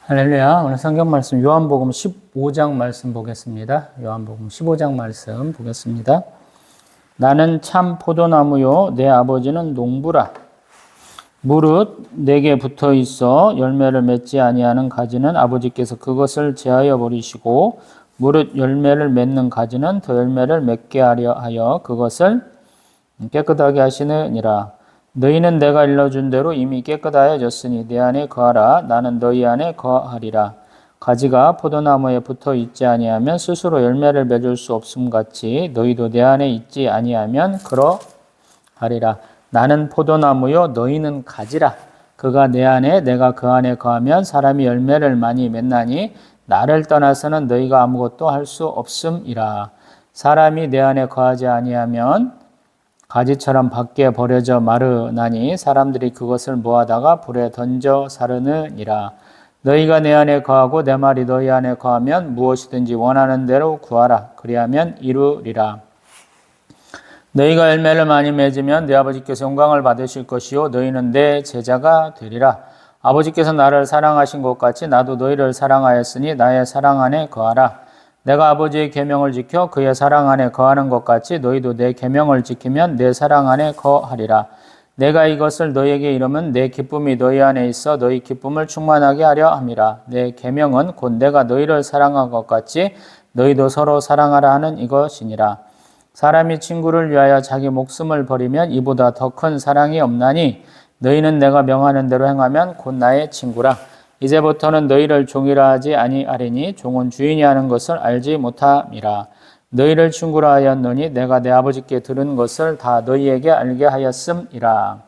할렐루야. 오늘 성경 말씀 요한복음 15장 말씀 보겠습니다. 요한복음 15장 말씀 보겠습니다. 나는 참 포도나무요 내 아버지는 농부라. 무릇 내게 붙어 있어 열매를 맺지 아니하는 가지는 아버지께서 그것을 제하여 버리시고 무릇 열매를 맺는 가지는 더 열매를 맺게 하려 하여 그것을 깨끗하게 하시느니라. 너희는 내가 일러준 대로 이미 깨끗하여졌으니 내 안에 거하라. 나는 너희 안에 거하리라. 가지가 포도나무에 붙어 있지 아니하면 스스로 열매를 맺을 수 없음 같이 너희도 내 안에 있지 아니하면 그러하리라. 나는 포도나무요 너희는 가지라. 그가 내 안에 내가 그 안에 거하면 사람이 열매를 많이 맺나니 나를 떠나서는 너희가 아무것도 할 수 없음이라. 사람이 내 안에 거하지 아니하면 가지처럼 밖에 버려져 마르나니 사람들이 그것을 모아다가 불에 던져 사르느니라. 너희가 내 안에 거하고 내 말이 너희 안에 거하면 무엇이든지 원하는 대로 구하라. 그리하면 이루리라. 너희가 열매를 많이 맺으면 내 아버지께서 영광을 받으실 것이요 너희는 내 제자가 되리라. 아버지께서 나를 사랑하신 것 같이 나도 너희를 사랑하였으니 나의 사랑 안에 거하라. 내가 아버지의 계명을 지켜 그의 사랑 안에 거하는 것 같이 너희도 내 계명을 지키면 내 사랑 안에 거하리라. 내가 이것을 너희에게 이르면 내 기쁨이 너희 안에 있어 너희 기쁨을 충만하게 하려 함이라. 내 계명은 곧 내가 너희를 사랑한 것 같이 너희도 서로 사랑하라 하는 이것이니라. 사람이 친구를 위하여 자기 목숨을 버리면 이보다 더 큰 사랑이 없나니 너희는 내가 명하는 대로 행하면 곧 나의 친구라. 이제부터는 너희를 종이라 하지 아니하리니 종은 주인이 하는 것을 알지 못함이라. 너희를 친구라 하였노니 내가 내 아버지께 들은 것을 다 너희에게 알게 하였음이라.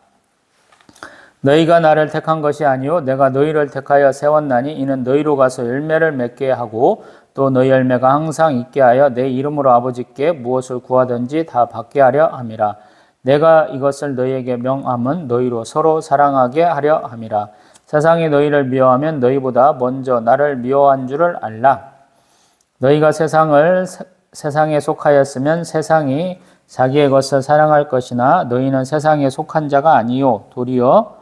너희가 나를 택한 것이 아니요 내가 너희를 택하여 세웠나니 이는 너희로 가서 열매를 맺게 하고 또 너희 열매가 항상 있게 하여 내 이름으로 아버지께 무엇을 구하든지 다 받게 하려 함이라. 내가 이것을 너희에게 명함은 너희로 서로 사랑하게 하려 함이라. 세상이 너희를 미워하면 너희보다 먼저 나를 미워한 줄을 알라. 너희가 세상에 속하였으면 세상이 자기의 것을 사랑할 것이나 너희는 세상에 속한 자가 아니요 도리어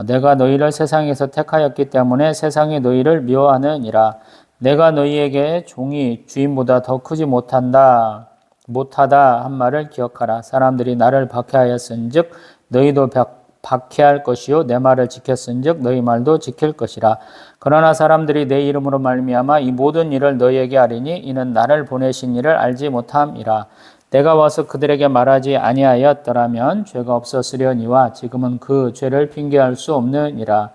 내가 너희를 세상에서 택하였기 때문에 세상이 너희를 미워하느니라. 내가 너희에게 종이 주인보다 더 크지 못하다 한 말을 기억하라. 사람들이 나를 박해하였은즉 너희도 박해할 것이요 내 말을 지켰은즉 너희 말도 지킬 것이라. 그러나 사람들이 내 이름으로 말미암아 이 모든 일을 너희에게 하리니 이는 나를 보내신 이를 알지 못함이라. 내가 와서 그들에게 말하지 아니하였더라면 죄가 없었으려니와 지금은 그 죄를 핑계할 수 없느니라.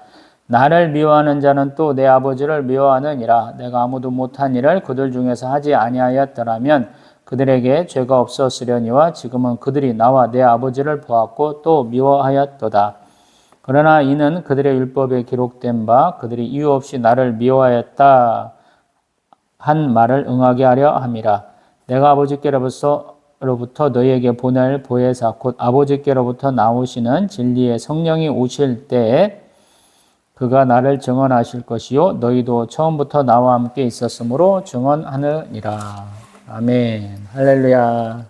나를 미워하는 자는 또 내 아버지를 미워하느니라. 내가 아무도 못한 일을 그들 중에서 하지 아니하였더라면 그들에게 죄가 없었으려니와 지금은 그들이 나와 내 아버지를 보았고 또 미워하였도다. 그러나 이는 그들의 율법에 기록된 바 그들이 이유 없이 나를 미워하였다 한 말을 응하게 하려 함이라. 내가 아버지께로부터 너희에게 보낼 보혜사 곧 아버지께로부터 나오시는 진리의 성령이 오실 때에 그가 나를 증언하실 것이요 너희도 처음부터 나와 함께 있었으므로 증언하느니라. 아멘. 할렐루야.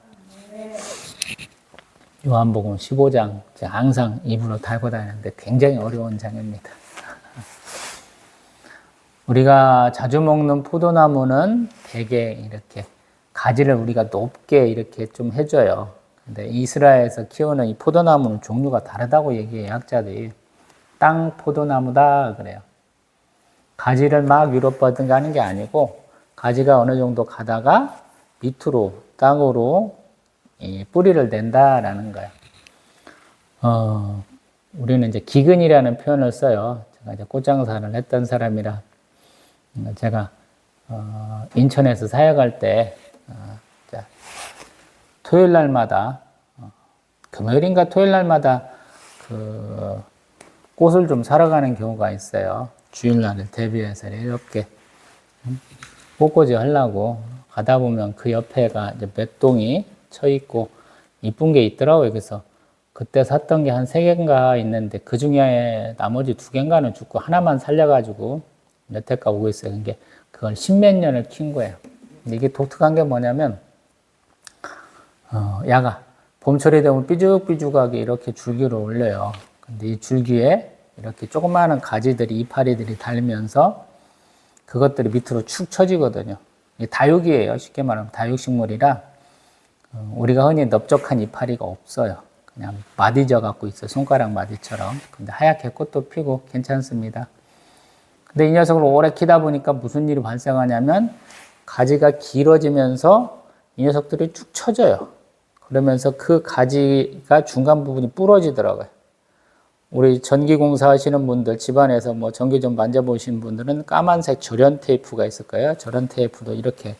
요한복음 15장 제가 항상 입으로 달고 다니는데 굉장히 어려운 장입니다. 우리가 자주 먹는 포도나무는 되게 이렇게 가지를 우리가 높게 이렇게 좀 해줘요. 근데 이스라엘에서 키우는 이 포도나무는 종류가 다르다고 얘기해요. 학자들이. 땅 포도나무다 그래요. 가지를 막 위로 뻗어가는 게 아니고 가지가 어느 정도 가다가 밑으로 땅으로 뿌리를 낸다라는 거예요. 우리는 이제 기근이라는 표현을 써요. 제가 이제 꽃장사를 했던 사람이라 제가 인천에서 사역할 때 토요일 날마다 금요일인가 토요일 날마다 그 꽃을 좀 사러 가는 경우가 있어요. 주일날을 대비해서 이렇게 꽃꽂이 하려고 가다 보면 그 옆에가 이제 몇 동이 쳐 있고 이쁜 게 있더라고요. 그래서 그때 샀던 게 한 3개인가 있는데 그 중에 나머지 2개인가는 죽고 하나만 살려가지고 여태까지 오고 있어요. 그게 그걸 10몇 년을 킨 거예요. 근데 이게 독특한 게 뭐냐면 야가 봄철이 되면 삐죽삐죽하게 이렇게 줄기를 올려요. 근데 이 줄기에 이렇게 조그마한 가지들이, 이파리들이 달면서 그것들이 밑으로 축 처지거든요. 이게 다육이에요. 쉽게 말하면 다육식물이라 우리가 흔히 넓적한 이파리가 없어요. 그냥 마디져 갖고 있어요. 손가락 마디처럼. 근데 하얗게 꽃도 피고 괜찮습니다. 근데 이 녀석을 오래 키다 보니까 무슨 일이 발생하냐면 가지가 길어지면서 이 녀석들이 축 처져요. 그러면서 그 가지가 중간 부분이 부러지더라고요. 우리 전기공사 하시는 분들, 집안에서 뭐 전기 좀 만져보신 분들은 까만색 절연 테이프가 있을 거예요. 절연 테이프도 이렇게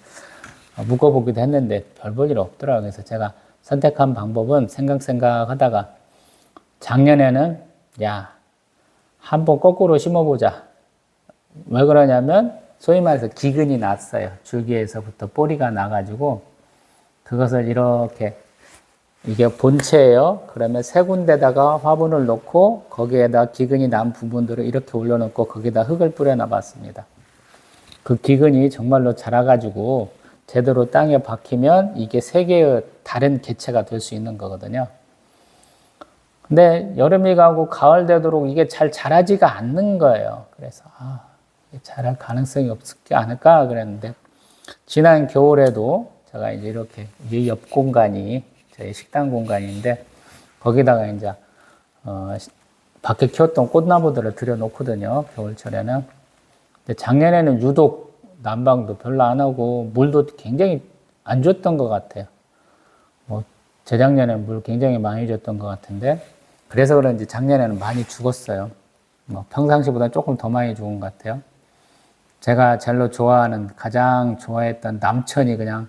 묶어보기도 했는데 별 볼 일 없더라고요. 그래서 제가 선택한 방법은 생각 하다가 작년에는 야, 한번 거꾸로 심어보자. 왜 그러냐면 소위 말해서 기근이 났어요. 줄기에서부터 뿌리가 나가지고 그것을 이렇게 이게 본체예요. 그러면 세 군데다가 화분을 놓고 거기에다 기근이 난 부분들을 이렇게 올려놓고 거기다 흙을 뿌려놔 봤습니다. 그 기근이 정말로 자라가지고 제대로 땅에 박히면 이게 세 개의 다른 개체가 될 수 있는 거거든요. 근데 여름이 가고 가을 되도록 이게 잘 자라지가 않는 거예요. 그래서 이게 자랄 가능성이 없지 않을까 그랬는데 지난 겨울에도 제가 이제 이렇게 이 옆 공간이 저희 식당 공간인데 거기다가 이제 밖에 키웠던 꽃나무들을 들여놓거든요. 겨울철에는. 근데 작년에는 유독 난방도 별로 안 하고 물도 굉장히 안 줬던 것 같아요. 뭐 재작년에 물 굉장히 많이 줬던 것 같은데 그래서 그런지 작년에는 많이 죽었어요. 뭐 평상시보다 조금 더 많이 죽은 것 같아요. 제가 젤로 좋아하는 가장 좋아했던 남천이 그냥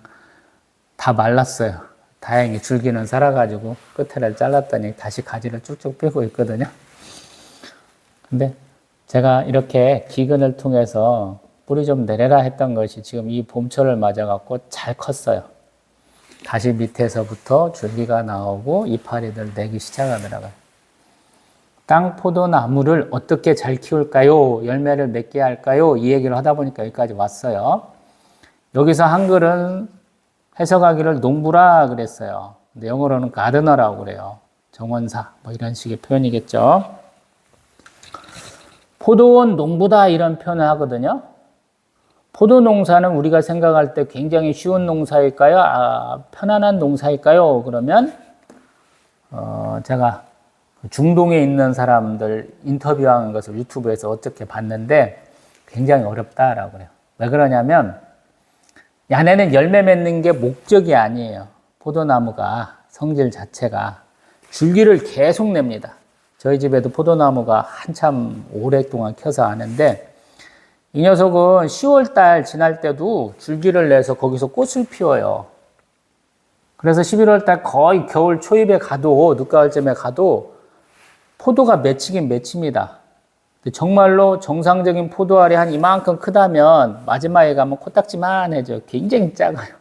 다 말랐어요. 다행히 줄기는 살아가지고 끝에를 잘랐더니 다시 가지를 쭉쭉 펴고 있거든요. 근데 제가 이렇게 기근을 통해서 뿌리 좀 내려라 했던 것이 지금 이 봄철을 맞아갖고 잘 컸어요. 다시 밑에서부터 줄기가 나오고 이파리들 내기 시작하더라고요. 땅포도나무를 어떻게 잘 키울까요? 열매를 맺게 할까요? 이 얘기를 하다 보니까 여기까지 왔어요. 여기서 한글은 해석하기를 농부라 그랬어요. 근데 영어로는 가드너라고 그래요. 정원사 뭐 이런 식의 표현이겠죠. 포도원 농부다 이런 표현을 하거든요. 포도 농사는 우리가 생각할 때 굉장히 쉬운 농사일까요? 편안한 농사일까요? 그러면 제가 중동에 있는 사람들 인터뷰하는 것을 유튜브에서 어떻게 봤는데 굉장히 어렵다라고 그래요. 왜 그러냐면 야네는 열매 맺는 게 목적이 아니에요. 포도나무가 성질 자체가 줄기를 계속 냅니다. 저희 집에도 포도나무가 한참 오랫동안 켜서 아는데 이 녀석은 10월달 지날 때도 줄기를 내서 거기서 꽃을 피워요. 그래서 11월달 거의 겨울 초입에 가도 늦가을쯤에 가도 포도가 맺히긴 맺힙니다. 정말로 정상적인 포도알이 한 이만큼 크다면 마지막에 가면 코딱지만 해져. 굉장히 작아요.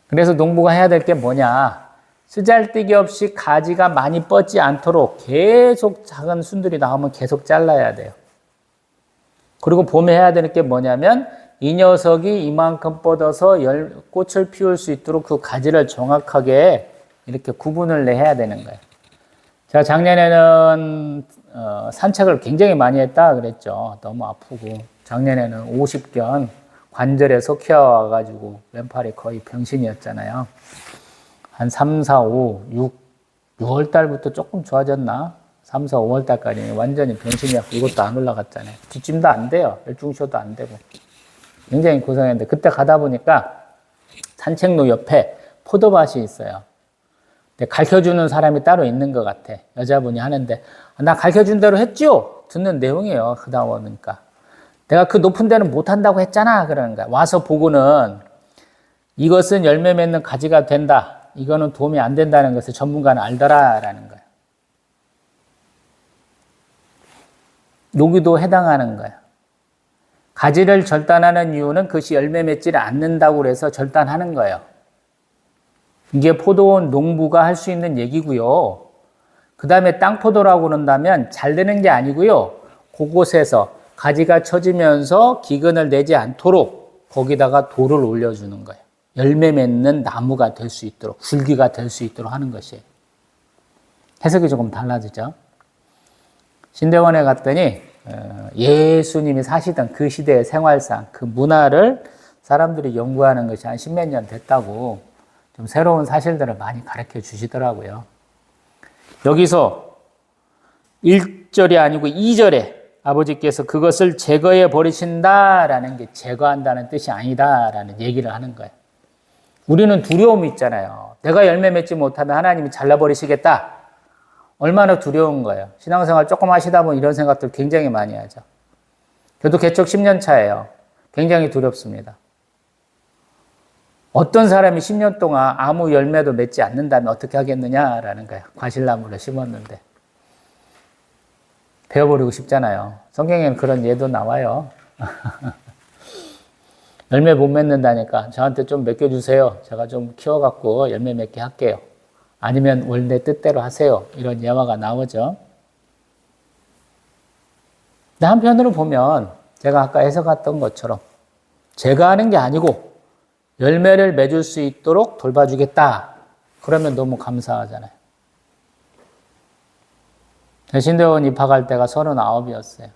그래서 농부가 해야 될 게 뭐냐. 쓰잘데기 없이 가지가 많이 뻗지 않도록 계속 작은 순들이 나오면 계속 잘라야 돼요. 그리고 봄에 해야 되는 게 뭐냐면 이 녀석이 이만큼 뻗어서 꽃을 피울 수 있도록 그 가지를 정확하게 이렇게 구분을 내야 되는 거예요. 제가 작년에는 산책을 굉장히 많이 했다 그랬죠. 너무 아프고 작년에는 50견 관절에 속혀 와가지고 왼팔이 거의 병신이었잖아요. 한 3, 4, 5, 6월 달부터 조금 좋아졌나? 3, 4, 5월 달까지 완전히 병신이었고 이것도 안 올라갔잖아요. 뒷짐도 안 돼요. 열중쇼도 안 되고. 굉장히 고생했는데 그때 가다 보니까 산책로 옆에 포도밭이 있어요. 가르쳐주는 사람이 따로 있는 것 같아. 여자분이 하는데 나 가르쳐준 대로 했죠? 듣는 내용이에요. 그다음 오니까 내가 그 높은 데는 못한다고 했잖아. 그러는 거야. 와서 보고는 이것은 열매 맺는 가지가 된다. 이거는 도움이 안 된다는 것을 전문가는 알더라라는 거예요. 여기도 해당하는 거예요. 가지를 절단하는 이유는 그것이 열매 맺지를 않는다고 해서 절단하는 거예요. 이게 포도원 농부가 할 수 있는 얘기고요. 그 다음에 땅포도라고 그런다면 잘 되는 게 아니고요. 그곳에서 가지가 처지면서 기근을 내지 않도록 거기다가 돌을 올려주는 거예요. 열매 맺는 나무가 될 수 있도록, 줄기가 될 수 있도록 하는 것이에요. 해석이 조금 달라지죠. 신대원에 갔더니 예수님이 사시던 그 시대의 생활상, 그 문화를 사람들이 연구하는 것이 한 십몇 년 됐다고 좀 새로운 사실들을 많이 가르쳐 주시더라고요. 여기서 1절이 아니고 2절에 아버지께서 그것을 제거해 버리신다라는 게 제거한다는 뜻이 아니다라는 얘기를 하는 거예요. 우리는 두려움이 있잖아요. 내가 열매 맺지 못하면 하나님이 잘라버리시겠다. 얼마나 두려운 거예요. 신앙생활 조금 하시다 보면 이런 생각들 굉장히 많이 하죠. 저도 개척 10년 차예요. 굉장히 두렵습니다. 어떤 사람이 10년 동안 아무 열매도 맺지 않는다면 어떻게 하겠느냐라는 거예요. 과실나무를 심었는데. 베어버리고 싶잖아요. 성경에는 그런 예도 나와요. 열매 못 맺는다니까 저한테 좀 맡겨주세요. 제가 좀 키워갖고 열매 맺게 할게요. 아니면 원래 뜻대로 하세요. 이런 예화가 나오죠. 근데 한편으로 보면 제가 아까 해석했던 것처럼 제가 하는 게 아니고 열매를 맺을 수 있도록 돌봐주겠다. 그러면 너무 감사하잖아요. 신대원 입학할 때가 39이었어요.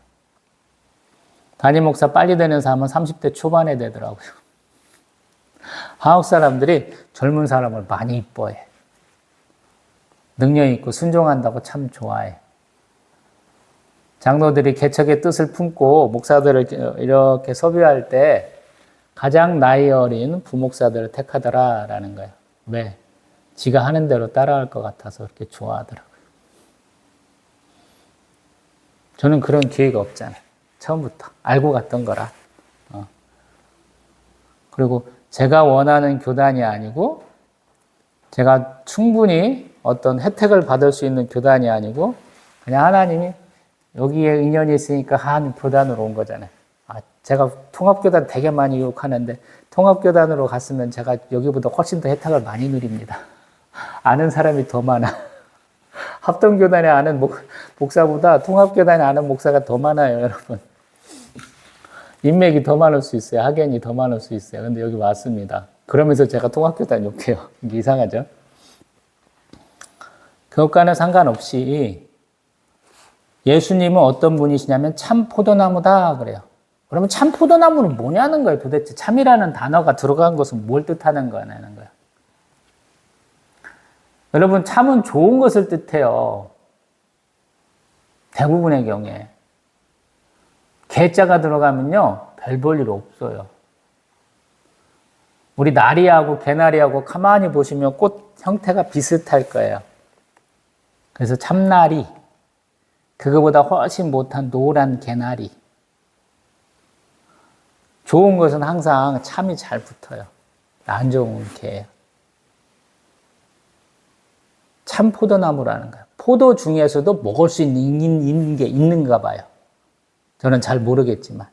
담임 목사 빨리 되는 사람은 30대 초반에 되더라고요. 한국 사람들이 젊은 사람을 많이 이뻐해. 능력 있고 순종한다고 참 좋아해. 장로들이 개척의 뜻을 품고 목사들을 이렇게 섭외할 때 가장 나이 어린 부목사들을 택하더라라는 거예요. 왜? 지가 하는 대로 따라할 것 같아서 그렇게 좋아하더라고요. 저는 그런 기회가 없잖아요. 처음부터 알고 갔던 거라. 그리고 제가 원하는 교단이 아니고 제가 충분히 어떤 혜택을 받을 수 있는 교단이 아니고 그냥 하나님이 여기에 인연이 있으니까 한 교단으로 온 거잖아요. 제가 통합교단 되게 많이 유혹하는데 통합교단으로 갔으면 제가 여기보다 훨씬 더 혜택을 많이 누립니다. 아는 사람이 더 많아. 합동교단에 아는 목사보다 통합교단에 아는 목사가 더 많아요, 여러분. 인맥이 더 많을 수 있어요. 학연이 더 많을 수 있어요. 근데 여기 왔습니다. 그러면서 제가 통합교단 욕해요. 이게 이상하죠? 그것과는 상관없이 예수님은 어떤 분이시냐면 참 포도나무다 그래요. 그러면 참 포도나무는 뭐냐는 거예요. 도대체 참이라는 단어가 들어간 것은 뭘 뜻하는 거냐는 거예요. 여러분 참은 좋은 것을 뜻해요. 대부분의 경우에. 개자가 들어가면요. 별 볼 일 없어요. 우리 나리하고 개나리하고 가만히 보시면 꽃 형태가 비슷할 거예요. 그래서 참나리, 그거보다 훨씬 못한 노란 개나리. 좋은 것은 항상 참이 잘 붙어요. 안 좋은 개예요. 참 포도나무라는 거예요. 포도 중에서도 먹을 수 있는 게 있는가 봐요. 저는 잘 모르겠지만.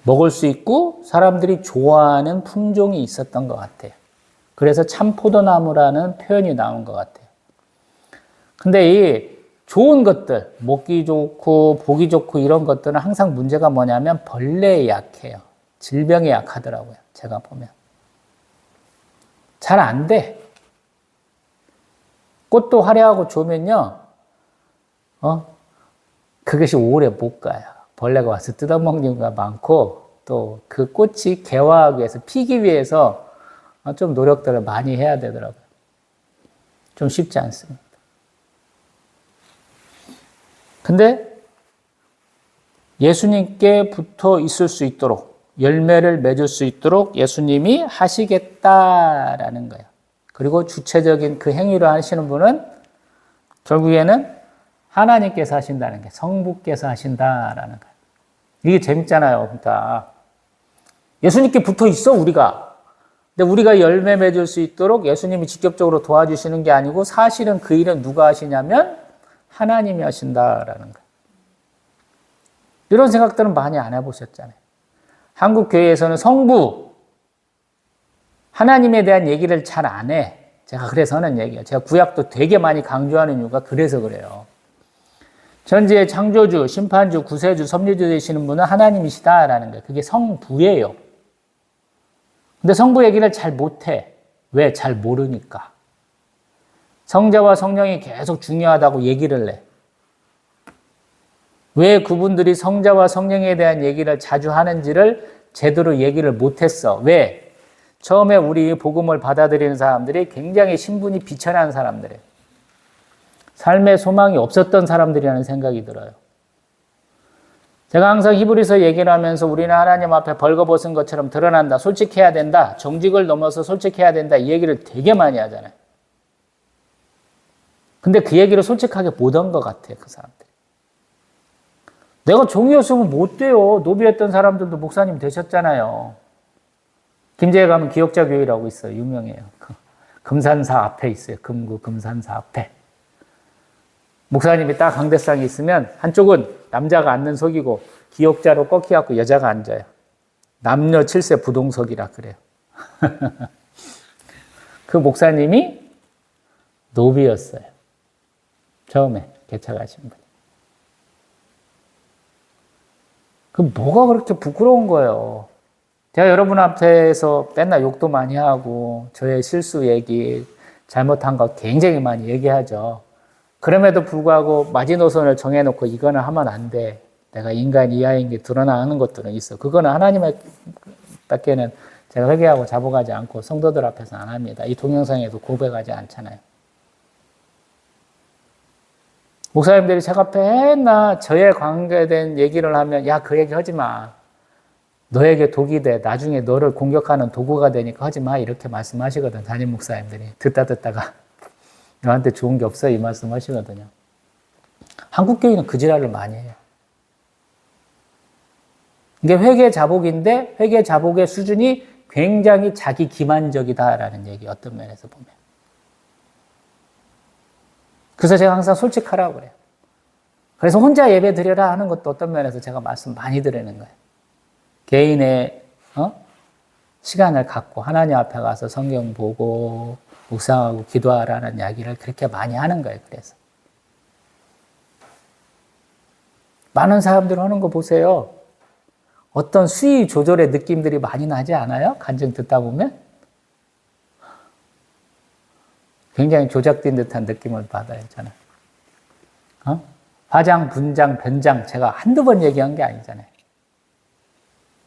먹을 수 있고 사람들이 좋아하는 품종이 있었던 것 같아요. 그래서 참 포도나무라는 표현이 나온 것 같아요. 근데 이 좋은 것들, 먹기 좋고 보기 좋고 이런 것들은 항상 문제가 뭐냐면 벌레에 약해요. 질병에 약하더라고요. 제가 보면. 잘 안 돼. 꽃도 화려하고 좋으면요. 그것이 오래 못 가요. 벌레가 와서 뜯어먹는 경우가 많고 또 그 꽃이 개화하기 위해서 피기 위해서 좀 노력들을 많이 해야 되더라고요. 좀 쉽지 않습니다. 근데 예수님께 붙어 있을 수 있도록 열매를 맺을 수 있도록 예수님이 하시겠다라는 거예요. 그리고 주체적인 그 행위를 하시는 분은 결국에는 하나님께서 하신다는 게 성부께서 하신다라는 거예요. 이게 재밌잖아요. 그러니까 예수님께 붙어 있어 우리가. 근데 우리가 열매 맺을 수 있도록 예수님이 직접적으로 도와주시는 게 아니고 사실은 그 일은 누가 하시냐면 하나님이 하신다라는 거예요. 이런 생각들은 많이 안 해보셨잖아요. 한국 교회에서는 성부, 하나님에 대한 얘기를 잘 안 해. 제가 그래서 하는 얘기예요. 제가 구약도 되게 많이 강조하는 이유가 그래서 그래요. 전지의 창조주, 심판주, 구세주, 섭리주 되시는 분은 하나님이시다라는 거예요. 그게 성부예요. 근데 성부 얘기를 잘 못해. 왜? 잘 모르니까. 성자와 성령이 계속 중요하다고 얘기를 해. 왜 그분들이 성자와 성령에 대한 얘기를 자주 하는지를 제대로 얘기를 못했어. 왜? 처음에 우리 복음을 받아들이는 사람들이 굉장히 신분이 비천한 사람들이에요. 삶의 소망이 없었던 사람들이라는 생각이 들어요. 제가 항상 히브리서 얘기를 하면서 우리는 하나님 앞에 벌거벗은 것처럼 드러난다. 솔직해야 된다. 정직을 넘어서 솔직해야 된다. 이 얘기를 되게 많이 하잖아요. 근데 그 얘기를 솔직하게 못한 것 같아요. 그 사람들이. 내가 종이었으면 못 돼요. 노비였던 사람들도 목사님 되셨잖아요. 김제에 가면 기억자 교회라고 있어요. 유명해요. 금산사 앞에 있어요. 금구 금산사 앞에. 목사님이 딱 강대상이 있으면 한쪽은 남자가 앉는 석이고 기역자로 꺾여갖고 여자가 앉아요. 남녀 7세 부동석이라 그래요. 그 목사님이 노비였어요. 처음에 개척하신 분이. 그 뭐가 그렇게 부끄러운 거예요. 제가 여러분 앞에서 맨날 욕도 많이 하고 저의 실수 얘기, 잘못한 거 굉장히 많이 얘기하죠. 그럼에도 불구하고 마지노선을 정해놓고 이거는 하면 안 돼. 내가 인간 이하인 게 드러나는 것들은 있어. 그거는 하나님밖에는 제가 회개하고 자복하지 않고 성도들 앞에서 안 합니다. 이 동영상에도 고백하지 않잖아요. 목사님들이 제가 맨날 저에 관계된 얘기를 하면 야, 그 얘기 하지 마. 너에게 독이 돼. 나중에 너를 공격하는 도구가 되니까 하지 마. 이렇게 말씀하시거든. 담임 목사님들이. 듣다가 너한테 좋은 게 없어. 이 말씀 하시거든요. 한국 교회는 그 지랄을 많이 해요. 이게 회개 자복인데 회개 자복의 수준이 굉장히 자기 기만적이다라는 얘기 어떤 면에서 보면. 그래서 제가 항상 솔직하라고 그래요. 그래서 혼자 예배 드려라 하는 것도 어떤 면에서 제가 말씀 많이 드리는 거예요. 개인의 시간을 갖고 하나님 앞에 가서 성경 보고 묵상하고 기도하라는 이야기를 그렇게 많이 하는 거예요. 그래서 많은 사람들 하는 거 보세요. 어떤 수위 조절의 느낌들이 많이 나지 않아요? 간증 듣다 보면 굉장히 조작된 듯한 느낌을 받아요. 저는 화장, 분장, 변장 제가 한두 번 얘기한 게 아니잖아요.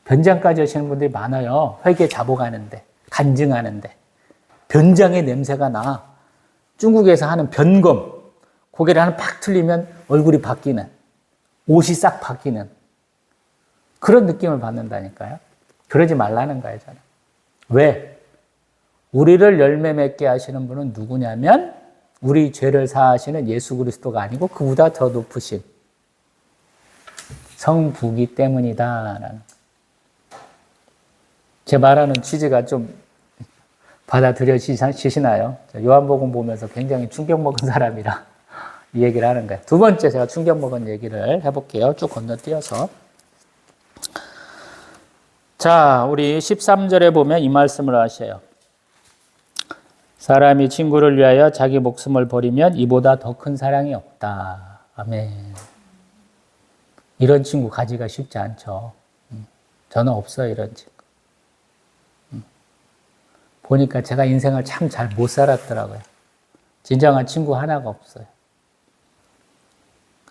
변장까지 하시는 분들이 많아요. 회개 자복하는데, 간증하는데. 변장의 냄새가 나. 중국에서 하는 변검. 고개를 하나 팍 틀리면 얼굴이 바뀌는, 옷이 싹 바뀌는 그런 느낌을 받는다니까요. 그러지 말라는 거예요, 저는. 왜? 우리를 열매 맺게 하시는 분은 누구냐면 우리 죄를 사하시는 예수 그리스도가 아니고 그보다 더 높으신 성부기 때문이다라는. 제 말하는 취지가 좀 받아들여지시나요? 요한복음 보면서 굉장히 충격 먹은 사람이라 이 얘기를 하는 거예요. 두 번째 제가 충격 먹은 얘기를 해볼게요. 쭉 건너뛰어서. 자, 우리 13절에 보면 이 말씀을 하셔요. 사람이 친구를 위하여 자기 목숨을 버리면 이보다 더 큰 사랑이 없다. 아멘. 이런 친구 가지기가 쉽지 않죠. 저는 없어요, 이런 친구. 보니까 제가 인생을 참 잘 못 살았더라고요. 진정한 친구 하나가 없어요.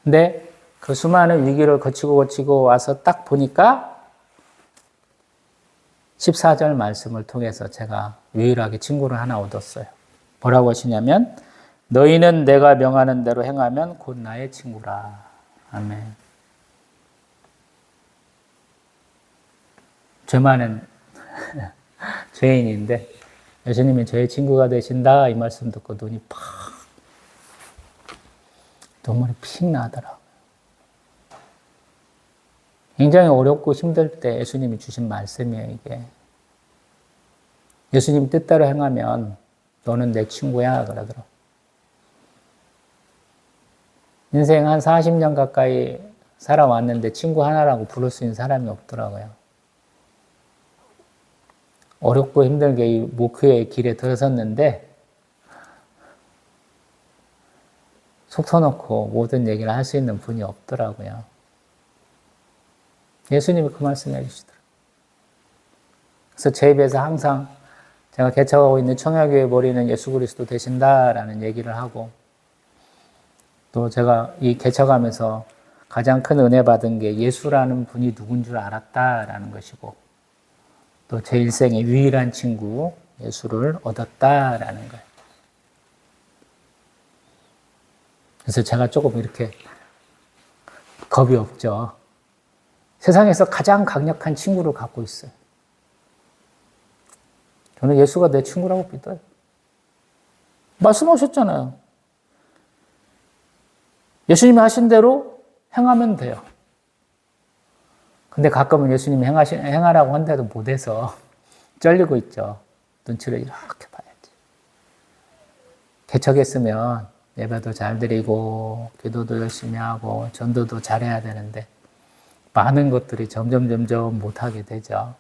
근데 그 수많은 위기를 거치고 와서 딱 보니까 14절 말씀을 통해서 제가 유일하게 친구를 하나 얻었어요. 뭐라고 하시냐면 너희는 내가 명하는 대로 행하면 곧 나의 친구라. 아멘. 죄 많은 죄인인데 예수님이 저의 친구가 되신다 이 말씀 듣고 눈이 팍 눈물이 픽 나더라고요. 굉장히 어렵고 힘들 때 예수님이 주신 말씀이에요, 이게. 예수님 뜻대로 행하면 너는 내 친구야 그러더라고요. 인생 한 40년 가까이 살아왔는데 친구 하나라고 부를 수 있는 사람이 없더라고요. 어렵고 힘들게 이 목표의 길에 들어섰는데 속 터놓고 모든 얘기를 할 수 있는 분이 없더라고요. 예수님이 그 말씀 해주시더라고요. 그래서 제 입에서 항상 제가 개척하고 있는 청야교회 머리는 예수 그리스도 되신다라는 얘기를 하고 또 제가 이 개척하면서 가장 큰 은혜 받은 게 예수라는 분이 누군 줄 알았다라는 것이고 또 제 일생의 유일한 친구 예수를 얻었다라는 거예요. 그래서 제가 조금 이렇게 겁이 없죠. 세상에서 가장 강력한 친구를 갖고 있어요. 저는 예수가 내 친구라고 믿어요. 말씀하셨잖아요. 예수님이 하신 대로 행하면 돼요. 근데 가끔은 예수님이 행하라고 한데도 못해서 쩔리고 있죠. 눈치를 이렇게 봐야지. 개척했으면 예배도 잘 드리고 기도도 열심히 하고 전도도 잘해야 되는데 많은 것들이 점점 못하게 되죠.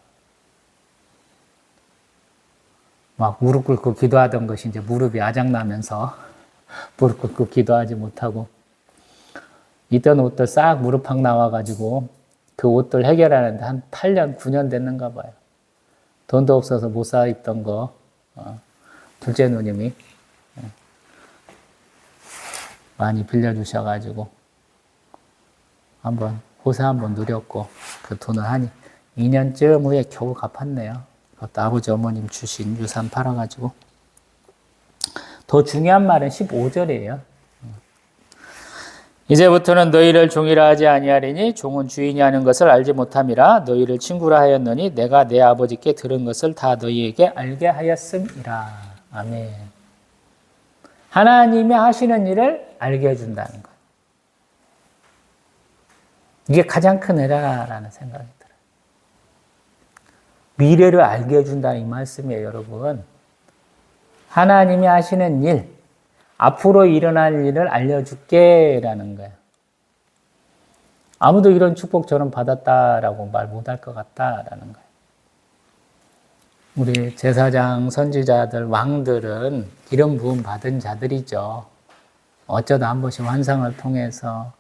막 무릎 꿇고 기도하던 것이 이제 무릎이 아작나면서 무릎 꿇고 기도하지 못하고 있던 옷들 싹 무릎팍 나와가지고 그 옷들 해결하는데 한 8년, 9년 됐는가 봐요. 돈도 없어서 못 사 입던 거 둘째 누님이 많이 빌려주셔가지고 호세 한번 누렸고 그 돈을 한 2년쯤 후에 겨우 갚았네요. 그것도 아버지 어머님 주신 유산 팔아가지고. 더 중요한 말은 15절이에요. 이제부터는 너희를 종이라 하지 아니하리니 종은 주인이 하는 것을 알지 못함이라 너희를 친구라 하였노니 내가 내 아버지께 들은 것을 다 너희에게 알게 하였음이라. 아멘. 하나님이 하시는 일을 알게 해준다는 거예요. 이게 가장 큰 은혜라는 생각이 들어요. 미래를 알게 해준다는 이 말씀이에요, 여러분. 하나님이 하시는 일, 앞으로 일어날 일을 알려줄게 라는 거예요. 아무도 이런 축복 저는 받았다라고 말 못할 것 같다라는 거예요. 우리 제사장, 선지자들, 왕들은 기름 부음 받은 자들이죠. 어쩌다 한 번씩 환상을 통해서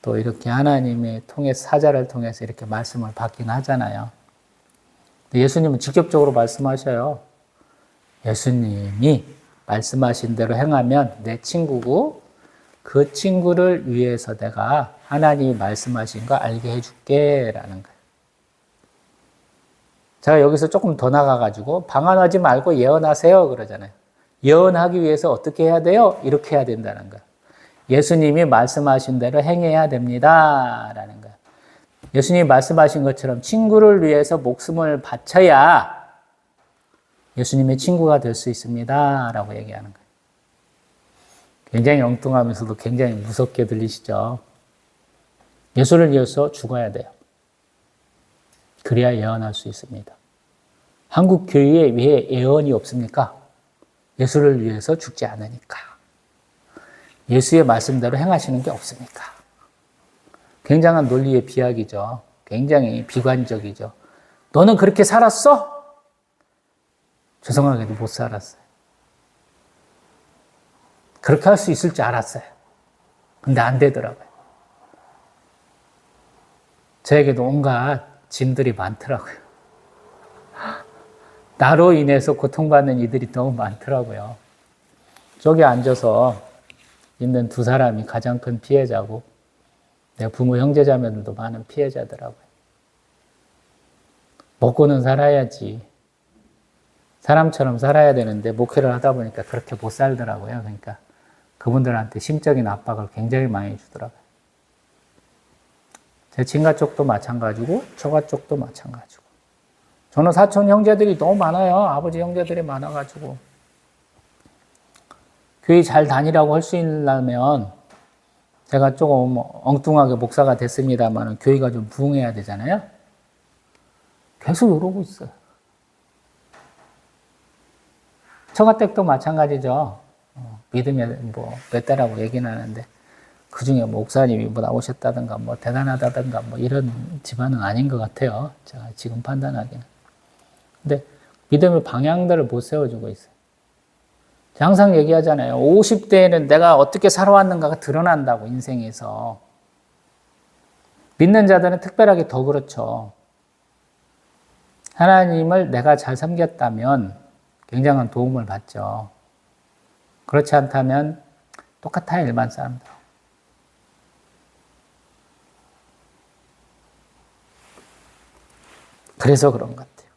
또 이렇게 하나님의 사자를 통해서 이렇게 말씀을 받긴 하잖아요. 예수님은 직접적으로 말씀하셔요. 예수님이 말씀하신 대로 행하면 내 친구고 그 친구를 위해서 내가 하나님이 말씀하신 거 알게 해줄게 라는 거예요. 제가 여기서 조금 더 나가가지고 방언하지 말고 예언하세요 그러잖아요. 예언하기 위해서 어떻게 해야 돼요? 이렇게 해야 된다는 거예요. 예수님이 말씀하신 대로 행해야 됩니다 라는 거예요. 예수님이 말씀하신 것처럼 친구를 위해서 목숨을 바쳐야 예수님의 친구가 될 수 있습니다 라고 얘기하는 거예요. 굉장히 엉뚱하면서도 굉장히 무섭게 들리시죠? 예수를 위해서 죽어야 돼요. 그래야 예언할 수 있습니다. 한국 교회에 왜 예언이 없습니까? 예수를 위해서 죽지 않으니까. 예수의 말씀대로 행하시는 게 없으니까. 굉장한 논리의 비약이죠. 굉장히 비관적이죠. 너는 그렇게 살았어? 죄송하게도 못 살았어요. 그렇게 할 수 있을 줄 알았어요. 근데 안 되더라고요. 저에게도 온갖 짐들이 많더라고요. 나로 인해서 고통받는 이들이 너무 많더라고요. 저기 앉아서 있는 두 사람이 가장 큰 피해자고 내 부모 형제자매들도 많은 피해자더라고요. 먹고는 살아야지. 사람처럼 살아야 되는데 목회를 하다 보니까 그렇게 못 살더라고요. 그러니까 그분들한테 심적인 압박을 굉장히 많이 주더라고요. 제 친가 쪽도 마찬가지고 처가 쪽도 마찬가지고. 저는 사촌 형제들이 너무 많아요. 아버지 형제들이 많아가지고. 교회 잘 다니라고 할 수 있려면 제가 조금 엉뚱하게 목사가 됐습니다만 교회가 좀 부흥해야 되잖아요. 계속 이러고 있어요. 처가댁도 마찬가지죠. 믿음이 몇 대라고 얘기는 하는데 그 중에 목사님이 나오셨다든가 대단하다든가 이런 집안은 아닌 것 같아요. 제가 지금 판단하기는. 근데 믿음의 방향들을 못 세워주고 있어요. 항상 얘기하잖아요. 50대에는 내가 어떻게 살아왔는가가 드러난다고 인생에서. 믿는 자들은 특별하게 더 그렇죠. 하나님을 내가 잘 섬겼다면 굉장한 도움을 받죠. 그렇지 않다면 똑같아요, 일반 사람들. 그래서 그런 것 같아요.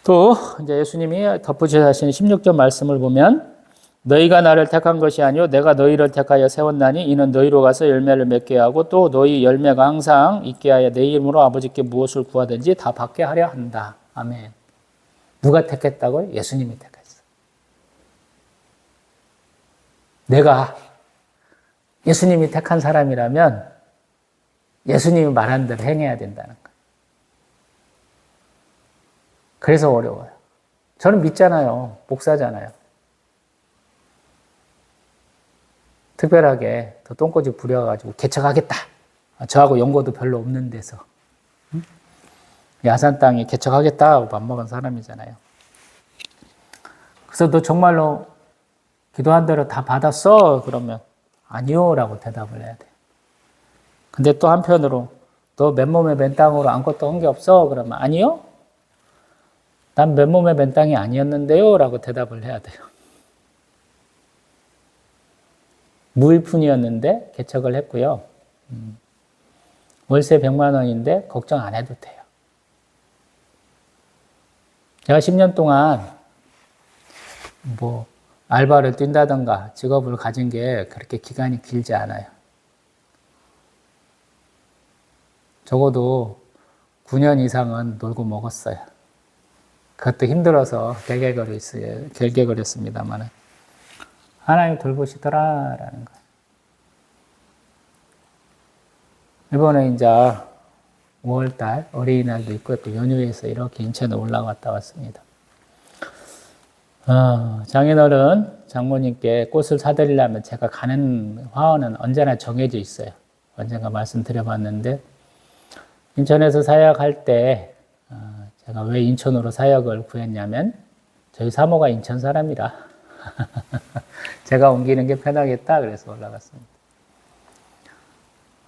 또 이제 예수님이 덧붙여 하시는 16절 말씀을 보면 너희가 나를 택한 것이 아니요 내가 너희를 택하여 세웠나니 이는 너희로 가서 열매를 맺게 하고 또 너희 열매가 항상 있게 하여 내 이름으로 아버지께 무엇을 구하든지 다 받게 하려 한다. 아멘. 누가 택했다고요? 예수님이 택했어. 내가 예수님이 택한 사람이라면 예수님이 말한 대로 행해야 된다는 거예요. 그래서 어려워요. 저는 믿잖아요. 목사잖아요. 특별하게 더 똥꼬집 부려가지고 개척하겠다. 저하고 연고도 별로 없는 데서 야산 땅에 개척하겠다 하고 맘먹은 사람이잖아요. 그래서 너 정말로 기도한 대로 다 받았어? 그러면 아니요 라고 대답을 해야 돼요. 근데 또 한편으로 너 맨몸에 맨 땅으로 아무것도 한 게 없어? 그러면 아니요? 난 맨몸에 맨 땅이 아니었는데요? 라고 대답을 해야 돼요. 무일푼이었는데 개척을 했고요. 월세 100만 원인데 걱정 안 해도 돼요. 제가 10년 동안 알바를 뛴다던가 직업을 가진 게 그렇게 기간이 길지 않아요. 적어도 9년 이상은 놀고 먹었어요. 그것도 힘들어서 결계거렸습니다만 하나님 돌보시더라라는 거예요. 이번에 이제 5월달 어린이날도 있고 또 연휴에서 이렇게 인천에 올라갔다 왔습니다. 장인어른 장모님께 꽃을 사드리려면 제가 가는 화원은 언제나 정해져 있어요. 언젠가 말씀드려봤는데 인천에서 사역할 때 제가 왜 인천으로 사역을 구했냐면 저희 사모가 인천 사람이라 제가 옮기는 게 편하겠다 그래서 올라갔습니다.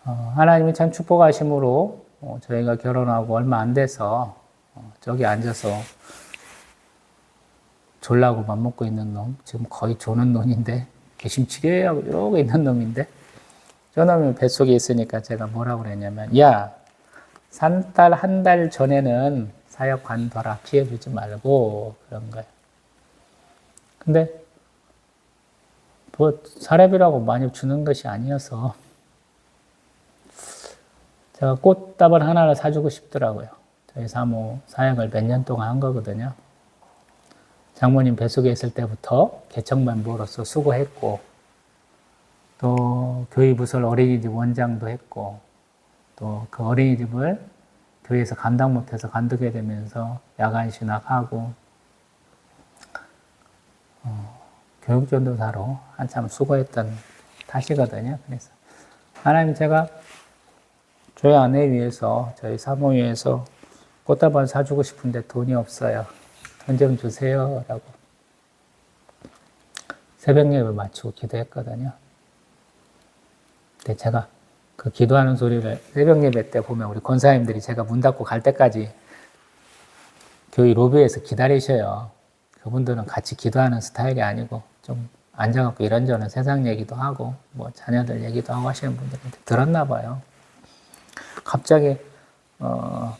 하나님이 참 축복하심으로 저희가 결혼하고 얼마 안 돼서 저기 앉아서 졸라고 맘먹고 있는 놈, 지금 거의 조는 놈인데 개심치게 하고 이러고 있는 놈인데 저 놈이 뱃속에 있으니까 제가 뭐라고 그랬냐면 야, 한 달 전에는 사역 관둬라 피해주지 말고 그런 거예요. 근데 사례비라고 많이 주는 것이 아니어서 제가 꽃다발 하나를 사주고 싶더라고요. 저희 사모 사역을 몇 년 동안 한 거거든요. 장모님 뱃속에 있을 때부터 개척 멤버로서 수고했고 또 교회부설 어린이집 원장도 했고 또 그 어린이집을 교회에서 감당 못해서 관두게 되면서 야간 신학하고 교육전도사로 한참 수고했던 탓이거든요. 그래서 하나님 제가 저희 아내 위해서 저희 사모 위해서 꽃다발 사주고 싶은데 돈이 없어요. 돈 좀 주세요 라고 새벽 예배 마치고 기도했거든요. 근데 제가 그 기도하는 소리를 새벽 예배 때 보면 우리 권사님들이 제가 문 닫고 갈 때까지 교회 로비에서 기다리셔요. 그분들은 같이 기도하는 스타일이 아니고 좀 앉아갖고 이런저런 세상 얘기도 하고 뭐 자녀들 얘기도 하고 하시는 분들한테 들었나 봐요. 갑자기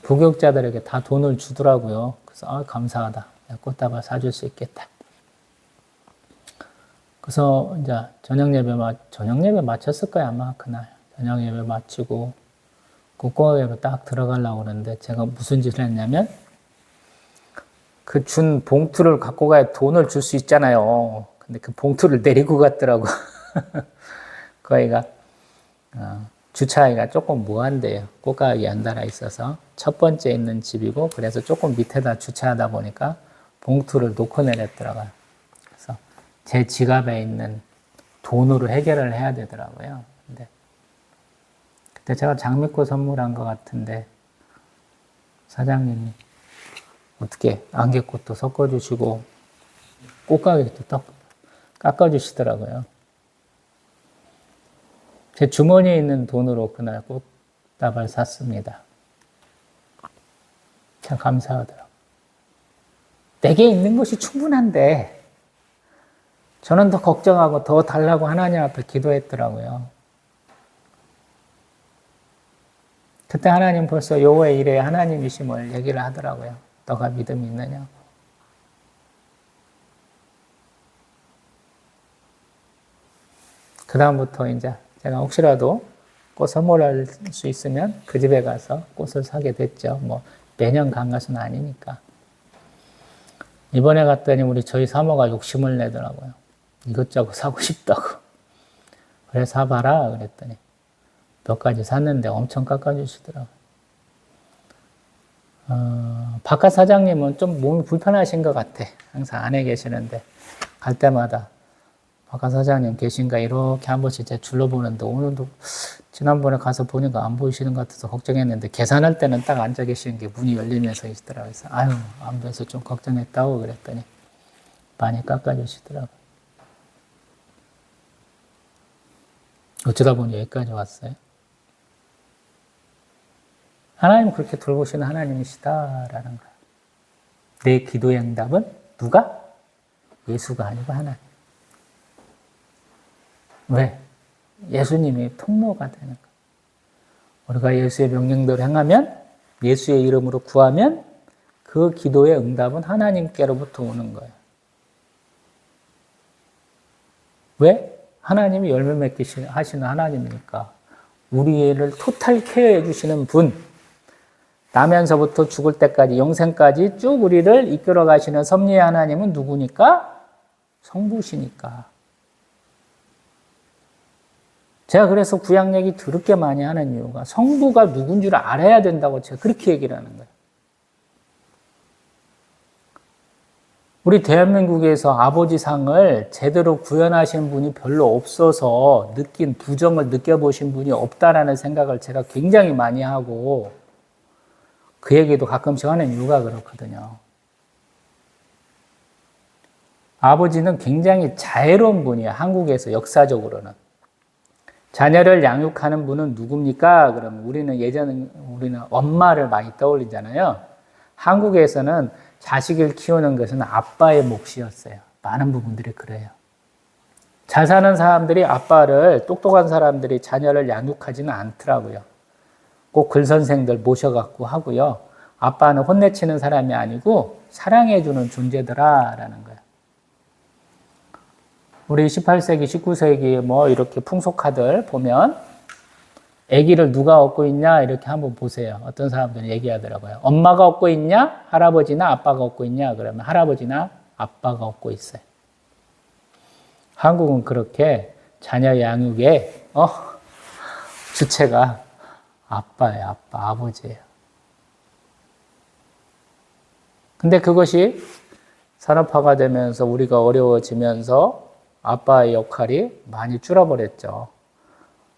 부교육자들에게 다 돈을 주더라고요. 그래서 감사하다. 내가 꽃다발 사줄 수 있겠다. 그래서 이제 저녁 예배 마쳤을 거야 아마 그날. 저녁 예배 마치고 국공학 예배 딱 들어가려고 그러는데 제가 무슨 짓을 했냐면 그 준 봉투를 갖고 가야 돈을 줄 수 있잖아요. 근데 그 봉투를 내리고 갔더라고. 거기가 주차하기가 조금 무한대요. 꽃가락이 연달아 있어서 첫 번째 있는 집이고 그래서 조금 밑에다 주차하다 보니까 봉투를 놓고 내렸더라고요. 그래서 제 지갑에 있는 돈으로 해결을 해야 되더라고요. 근데 그때 제가 장미꽃 선물한 것 같은데 사장님이 어떻게 안개꽃도 섞어주시고 꽃가게도 딱 깎아주시더라고요. 제 주머니에 있는 돈으로 그날 꽃다발 샀습니다. 참 감사하더라고요. 내게 있는 것이 충분한데 저는 더 걱정하고 더 달라고 하나님 앞에 기도했더라고요. 그때 하나님 벌써 여호와의 일에 하나님이심을 얘기를 하더라고요. 너가 믿음이 있느냐고. 그 다음부터 이제 제가 혹시라도 꽃 선물할 수 있으면 그 집에 가서 꽃을 사게 됐죠. 뭐 매년 간 것은 아니니까. 이번에 갔더니 우리 저희 사모가 욕심을 내더라고요. 이것저것 사고 싶다고. 그래 사봐라 그랬더니 몇 가지 샀는데 엄청 깎아주시더라고요. 바깥 사장님은 좀 몸이 불편하신 것 같아. 항상 안에 계시는데 갈 때마다 바깥 사장님 계신가 이렇게 한 번씩 제가 둘러보는데 오늘도 지난번에 가서 보니까 안 보이시는 것 같아서 걱정했는데 계산할 때는 딱 앉아 계시는 게 문이 열리면서 계시더라고요. 그래서 아유 안 뵈서 좀 걱정했다고 그랬더니 많이 깎아주시더라고요. 어쩌다 보니 여기까지 왔어요. 하나님 그렇게 돌보시는 하나님이시다라는 거예요. 내 기도의 응답은 누가? 예수가 아니고 하나님. 왜? 예수님이 통로가 되는 거예요. 우리가 예수의 명령대로 행하면, 예수의 이름으로 구하면 그 기도의 응답은 하나님께로부터 오는 거예요. 왜? 하나님이 열매 맺게 하시는 하나님이니까. 우리를 토탈 케어해 주시는 분, 나면서부터 죽을 때까지, 영생까지 쭉 우리를 이끌어 가시는 섭리의 하나님은 누구니까? 성부시니까. 제가 그래서 구약 얘기 더럽게 많이 하는 이유가 성부가 누군 줄 알아야 된다고 제가 그렇게 얘기를 하는 거예요. 우리 대한민국에서 아버지상을 제대로 구현하신 분이 별로 없어서 느낀 부정을 느껴보신 분이 없다라는 생각을 제가 굉장히 많이 하고 그 얘기도 가끔씩 하는 이유가 그렇거든요. 아버지는 굉장히 자애로운 분이에요. 한국에서 역사적으로는. 자녀를 양육하는 분은 누굽니까? 그러면 우리는 엄마를 많이 떠올리잖아요. 한국에서는 자식을 키우는 것은 아빠의 몫이었어요. 많은 부분들이 그래요. 잘 사는 사람들이 똑똑한 사람들이 자녀를 양육하지는 않더라고요. 꼭 글선생들 모셔갖고 하고요. 아빠는 혼내치는 사람이 아니고 사랑해주는 존재더라라는 거예요. 우리 18세기, 19세기 뭐 이렇게 풍속가들 보면 아기를 누가 업고 있냐 이렇게 한번 보세요. 어떤 사람들은 얘기하더라고요. 엄마가 업고 있냐? 할아버지나 아빠가 업고 있냐? 그러면 할아버지나 아빠가 업고 있어요. 한국은 그렇게 자녀 양육의 주체가 아빠예요. 아버지예요. 근데 그것이 산업화가 되면서 우리가 어려워지면서 아빠의 역할이 많이 줄어버렸죠.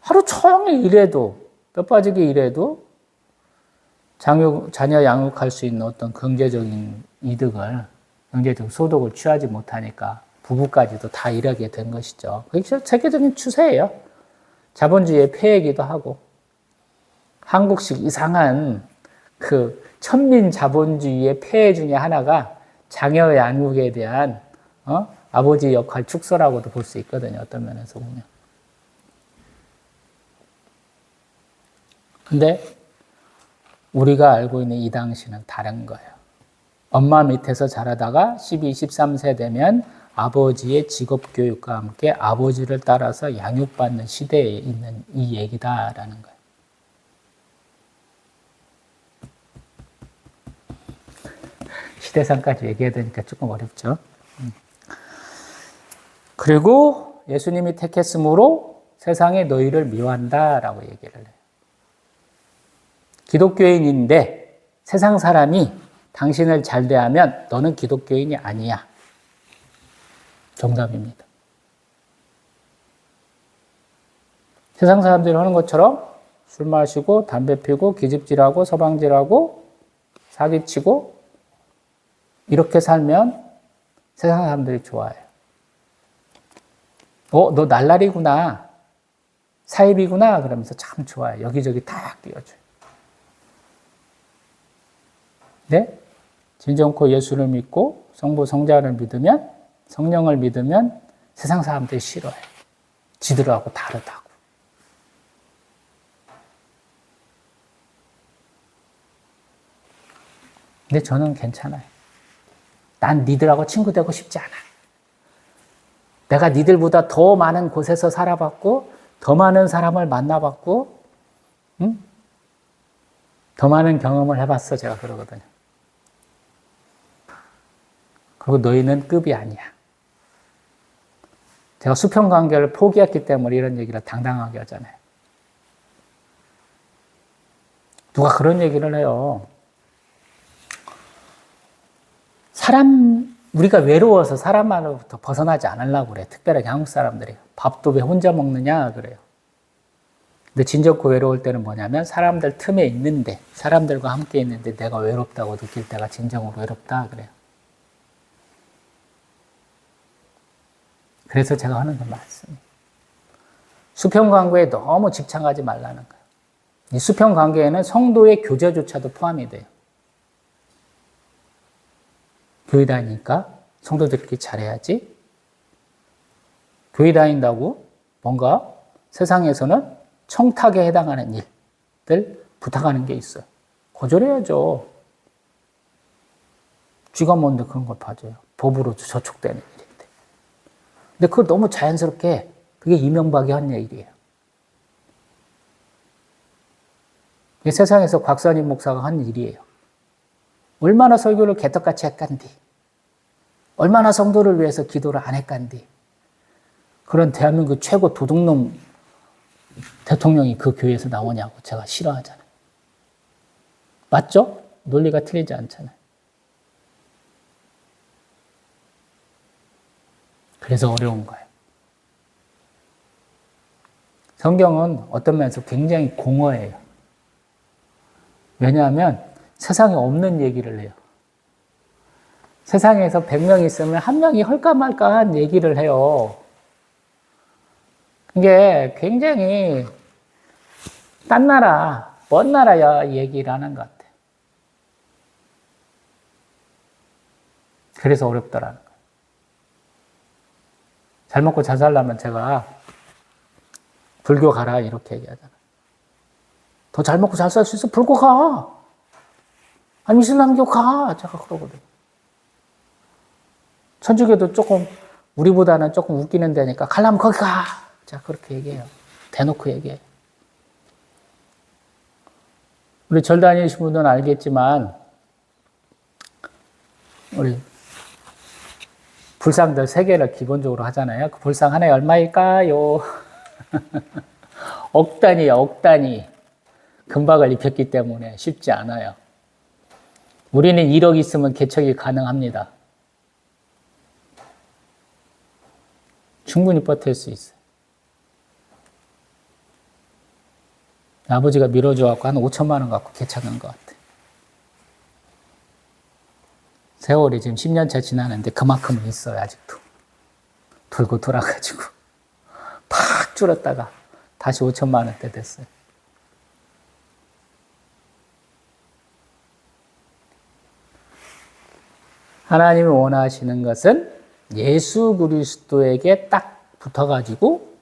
하루 종일 일해도, 뼈 빠지게 일해도 자녀 양육할 수 있는 어떤 경제적인 이득을, 경제적 소득을 취하지 못하니까 부부까지도 다 일하게 된 것이죠. 그게 세계적인 추세예요. 자본주의의 폐해이기도 하고, 한국식 이상한 그 천민 자본주의의 폐해 중에 하나가 자녀 양육에 대한 아버지 역할 축소라고도 볼 수 있거든요. 어떤 면에서 보면. 근데 우리가 알고 있는 이 당시는 다른 거예요. 엄마 밑에서 자라다가 12, 13세 되면 아버지의 직업교육과 함께 아버지를 따라서 양육받는 시대에 있는 이 얘기다라는 거예요. 시대상까지 얘기해야 되니까 조금 어렵죠. 그리고 예수님이 택했으므로 세상에 너희를 미워한다라고 얘기를 해요. 기독교인인데 세상 사람이 당신을 잘 대하면 너는 기독교인이 아니야. 정답입니다. 세상 사람들이 하는 것처럼 술 마시고 담배 피고 기집질하고 서방질하고 사기치고 이렇게 살면 세상 사람들이 좋아해요. 너 날라리구나. 사입이구나. 그러면서 참 좋아요. 여기저기 다 끼워줘요. 네? 진정코 예수를 믿고 성부 성자를 믿으면 성령을 믿으면 세상 사람들이 싫어해. 지들하고 다르다고. 근데 저는 괜찮아요. 난 니들하고 친구 되고 싶지 않아. 내가 니들보다 더 많은 곳에서 살아봤고, 더 많은 사람을 만나봤고, 응? 더 많은 경험을 해봤어. 제가 그러거든요. 그리고 너희는 급이 아니야. 제가 수평 관계를 포기했기 때문에 이런 얘기를 당당하게 하잖아요. 누가 그런 얘기를 해요. 우리가 외로워서 사람으로부터 벗어나지 않으려고 그래. 특별하게 한국 사람들이. 밥도 왜 혼자 먹느냐 그래요. 근데 진정고 외로울 때는 뭐냐면 사람들 틈에 있는데, 사람들과 함께 있는데 내가 외롭다고 느낄 때가 진정으로 외롭다 그래요. 그래서 제가 하는 건 말씀이에요. 수평관계에 너무 집착하지 말라는 거예요. 이 수평관계에는 성도의 교제조차도 포함이 돼요. 교회 다니니까 성도들끼리 잘해야지. 교회 다닌다고 뭔가 세상에서는 청탁에 해당하는 일들 부탁하는 게 있어요. 거절해야죠. 쥐가 뭔데 그런 걸 봐줘요. 법으로 저촉되는 일인데. 근데 그걸 너무 자연스럽게 그게 이명박이 한 일이에요. 세상에서 곽선임 목사가 한 일이에요. 얼마나 설교를 개떡같이 했간디. 얼마나 성도를 위해서 기도를 안 했간디. 그런 대한민국 최고 도둑놈 대통령이 그 교회에서 나오냐고 제가 싫어하잖아요. 맞죠? 논리가 틀리지 않잖아요. 그래서 어려운 거예요. 성경은 어떤 면에서 굉장히 공허해요. 왜냐하면 세상에 없는 얘기를 해요. 세상에서 100명 있으면 한 명이 헐까 말까한 얘기를 해요. 이게 굉장히 딴 나라, 먼 나라야 얘기를 하는 것 같아요. 그래서 어렵더라는 거예요. 잘 먹고 잘 살려면 제가 불교 가라 이렇게 얘기하잖아요. 더 잘 먹고 잘 살 수 있어? 불교 가. 아니 이슬람교 가. 제가 그러거든요. 천주교도 조금 우리보다는 조금 웃기는 데니까 가려면 거기 가. 제가 그렇게 얘기해요. 대놓고 얘기해요. 우리 절 다니신 분들은 알겠지만 우리 불상들 3개를 기본적으로 하잖아요. 그 불상 하나에 얼마일까요? 억 단위예요. 억 단위. 금박을 입혔기 때문에 쉽지 않아요. 우리는 1억 있으면 개척이 가능합니다. 충분히 버틸 수 있어요. 아버지가 밀어줘갖고 한 5천만 원 갖고 개척한 것 같아요. 세월이 지금 10년차 지나는데 그만큼은 있어요, 아직도. 돌고 돌아가지고. 팍 줄었다가 다시 5천만 원대 됐어요. 하나님이 원하시는 것은 예수 그리스도에게 딱 붙어가지고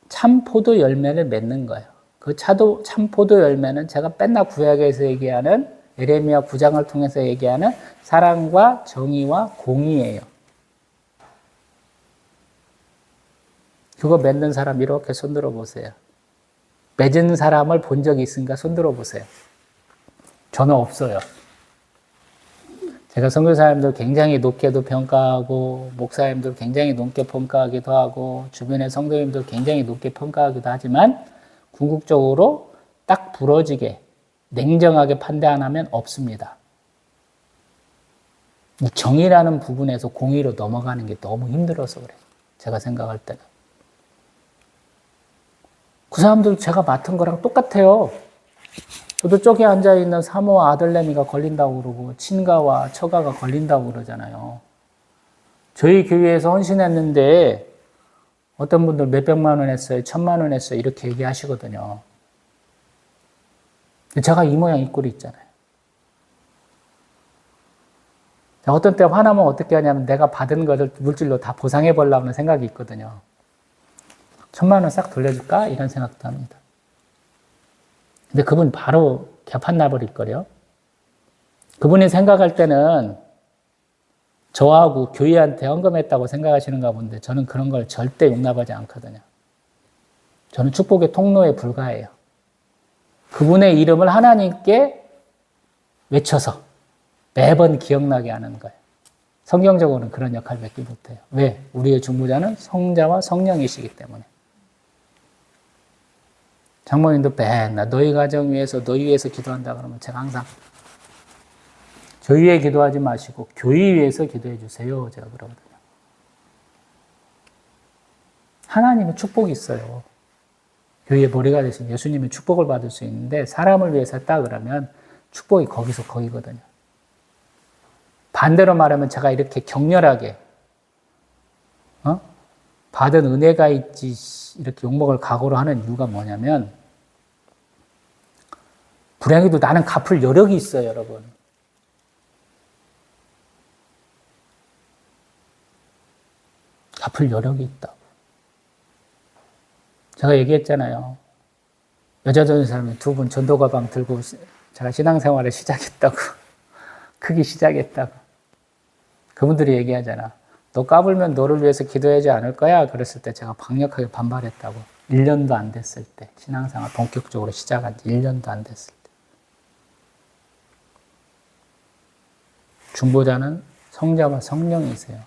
참 포도 열매를 맺는 거예요. 그 참 포도 열매는 제가 맨날 구약에서 얘기하는 에레미야 9장을 통해서 얘기하는 사랑과 정의와 공의예요. 그거 맺는 사람 이렇게 손들어 보세요. 맺은 사람을 본 적이 있으니까 손들어 보세요. 저는 없어요. 제가 선교사님들 굉장히 높게도 평가하고 목사님들 굉장히 높게 평가하기도 하고 주변의 성도님들 굉장히 높게 평가하기도 하지만 궁극적으로 딱 부러지게 냉정하게 판단 안 하면 없습니다. 이 정의라는 부분에서 공의로 넘어가는 게 너무 힘들어서 그래요. 제가 생각할 때는. 그 사람들 제가 맡은 거랑 똑같아요. 저도 쪽에 앉아있는 사모와 아들내미가 걸린다고 그러고 친가와 처가가 걸린다고 그러잖아요. 저희 교회에서 헌신했는데 어떤 분들 몇백만 원 했어요, 1,000만 원 했어요 이렇게 얘기하시거든요. 제가 이 모양 이 꼴이 있잖아요. 어떤 때 화나면 어떻게 하냐면 내가 받은 것을 물질로 다 보상해 보려고 하는 생각이 있거든요. 1,000만 원 싹 돌려줄까? 이런 생각도 합니다. 근데 그분 바로 개판 나버릴 거요. 그분이 생각할 때는 저하고 교회한테 헌금했다고 생각하시는가 본데 저는 그런 걸 절대 용납하지 않거든요. 저는 축복의 통로에 불과해요. 그분의 이름을 하나님께 외쳐서 매번 기억나게 하는 거예요. 성경적으로는 그런 역할밖에 못해요. 왜? 우리의 중보자는 성자와 성령이시기 때문에. 장모님도 맨날 너희 가정 위해서 너희 위해서 기도한다 그러면 제가 항상 저희 위해 기도하지 마시고 교회 위해서 기도해 주세요. 제가 그러거든요. 하나님의 축복이 있어요. 교회의 머리가 되신 예수님의 축복을 받을 수 있는데 사람을 위해서 했다 그러면 축복이 거기서 거기거든요. 반대로 말하면 제가 이렇게 격렬하게 받은 은혜가 있지 이렇게 욕먹을 각오로 하는 이유가 뭐냐면 불행해도 나는 갚을 여력이 있어요, 여러분. 갚을 여력이 있다고. 제가 얘기했잖아요. 여자 되는 사람이 두 분 전도 가방 들고 제가 신앙생활을 시작했다고. 크기 시작했다고. 그분들이 얘기하잖아. 너 까불면 너를 위해서 기도하지 않을 거야? 그랬을 때 제가 강력하게 반발했다고. 1년도 안 됐을 때. 신앙생활 본격적으로 시작한 지 1년도 안 됐을 때. 중보자는 성자와 성령이세요.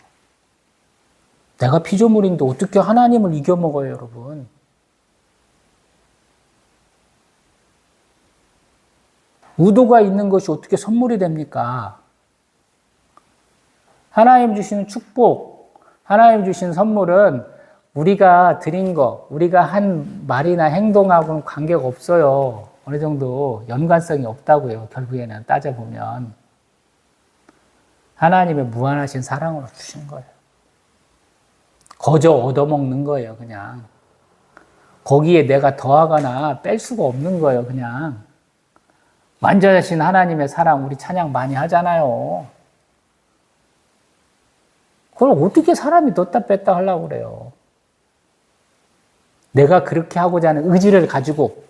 내가 피조물인데 어떻게 하나님을 이겨먹어요, 여러분? 의도가 있는 것이 어떻게 선물이 됩니까? 하나님 주시는 축복, 하나님 주신 선물은 우리가 드린 거, 우리가 한 말이나 행동하고는 관계가 없어요. 어느 정도 연관성이 없다고요. 결국에는 따져보면. 하나님의 무한하신 사랑으로 주신 거예요. 거저 얻어먹는 거예요, 그냥. 거기에 내가 더하거나 뺄 수가 없는 거예요, 그냥. 완전하신 하나님의 사랑, 우리 찬양 많이 하잖아요. 그걸 어떻게 사람이 넣었다 뺐다 하려고 그래요. 내가 그렇게 하고자 하는 의지를 가지고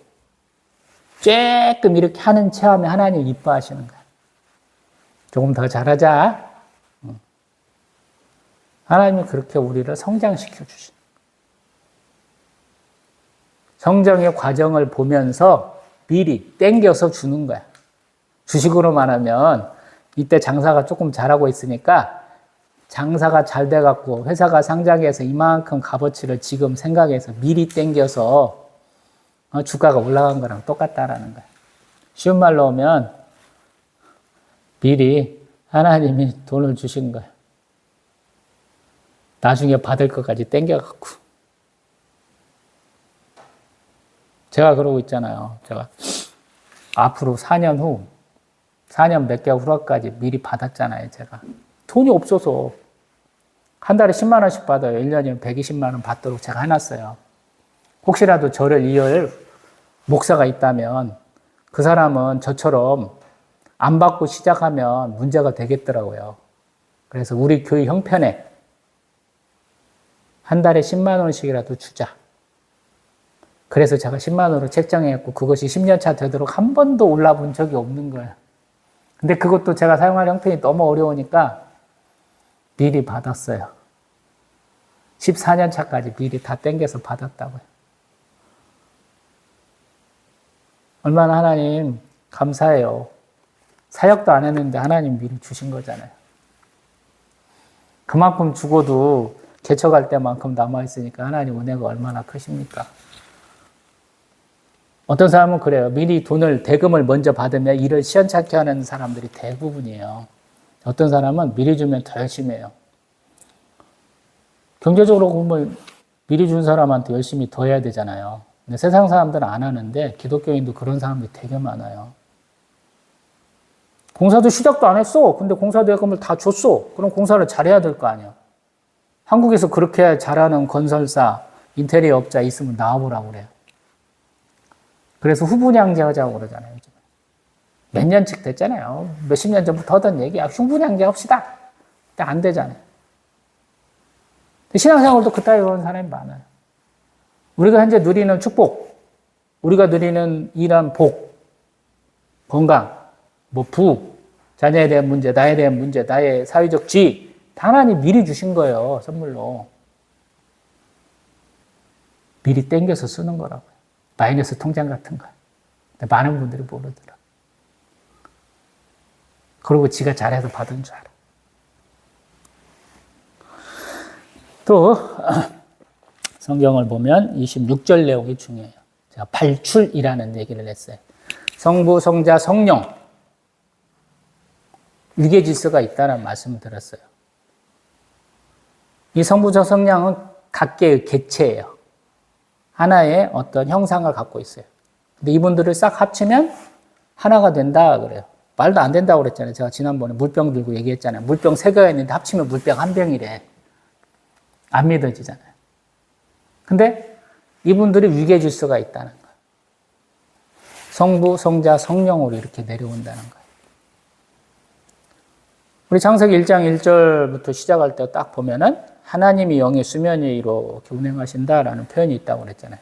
쬐끔 이렇게 하는 체험에 하나님 이뻐하시는 거야. 조금 더 잘하자. 하나님이 그렇게 우리를 성장시켜 주신 거야. 성장의 과정을 보면서 미리 땡겨서 주는 거야. 주식으로 말하면 이때 장사가 조금 잘하고 있으니까 장사가 잘 돼갖고 회사가 상장해서 이만큼 값어치를 지금 생각해서 미리 땡겨서 주가가 올라간 거랑 똑같다라는 거야. 쉬운 말로 하면 미리 하나님이 돈을 주신 거야. 나중에 받을 것까지 땡겨갖고. 제가 그러고 있잖아요. 제가 앞으로 4년 후, 4년 몇 개월 후까지 미리 받았잖아요, 제가. 돈이 없어서 한 달에 10만 원씩 받아요. 1년이면 120만 원 받도록 제가 해놨어요. 혹시라도 저를 이을 목사가 있다면 그 사람은 저처럼 안 받고 시작하면 문제가 되겠더라고요. 그래서 우리 교회 형편에 한 달에 10만 원씩이라도 주자. 그래서 제가 10만 원으로 책정했고 그것이 10년 차 되도록 한 번도 올라본 적이 없는 거예요. 근데 그것도 제가 사용할 형편이 너무 어려우니까 미리 받았어요. 14년 차까지 미리 다 땡겨서 받았다고요. 얼마나 하나님 감사해요. 사역도 안 했는데 하나님 미리 주신 거잖아요. 그만큼 죽어도 개척할 때만큼 남아있으니까 하나님 은혜가 얼마나 크십니까? 어떤 사람은 그래요. 미리 돈을, 대금을 먼저 받으면 일을 시원찮게 하는 사람들이 대부분이에요. 어떤 사람은 미리 주면 더 열심히 해요. 경제적으로 보면 미리 준 사람한테 열심히 더 해야 되잖아요. 근데 세상 사람들은 안 하는데 기독교인도 그런 사람들이 되게 많아요. 공사도 시작도 안 했어. 근데 공사 대금을 다 줬어. 그럼 공사를 잘해야 될 거 아니야. 한국에서 그렇게 잘하는 건설사, 인테리어 업자 있으면 나와보라고 그래요. 그래서 후분양제 하자고 그러잖아요. 요즘. 몇 년씩 됐잖아요. 몇십 년 전부터 하던 얘기야. 후분양제 합시다. 근데 안 되잖아요. 신앙생활도 그따위로 하는 사람이 많아요. 우리가 현재 누리는 축복, 우리가 누리는 이런 복, 건강, 부, 자녀에 대한 문제, 나에 대한 문제, 나의 사회적 지위 다 하나님 미리 주신 거예요. 선물로. 미리 땡겨서 쓰는 거라고요. 마이너스 통장 같은 거. 근데 많은 분들이 모르더라. 그리고 지가 잘해서 받은 줄 알아. 또 성경을 보면 26절 내용이 중요해요. 제가 발출이라는 얘기를 했어요. 성부, 성자, 성령 유계 질서가 있다는 말씀을 드렸어요. 이 성부적 성령은 각계의 객체예요. 하나의 어떤 형상을 갖고 있어요. 근데 이분들을 싹 합치면 하나가 된다 그래요. 말도 안 된다고 그랬잖아요. 제가 지난번에 물병 들고 얘기했잖아요. 물병 3개가 있는데 합치면 물병 1병이래. 안 믿어지잖아요. 근데 이분들이 유계 질서가 있다는 거예요. 성부, 성자, 성령으로 이렇게 내려온다는 거예요. 우리 창세기 1장 1절부터 시작할 때 딱 보면은 하나님이 영의 수면 위에 이렇게 운행하신다라는 표현이 있다고 그랬잖아요.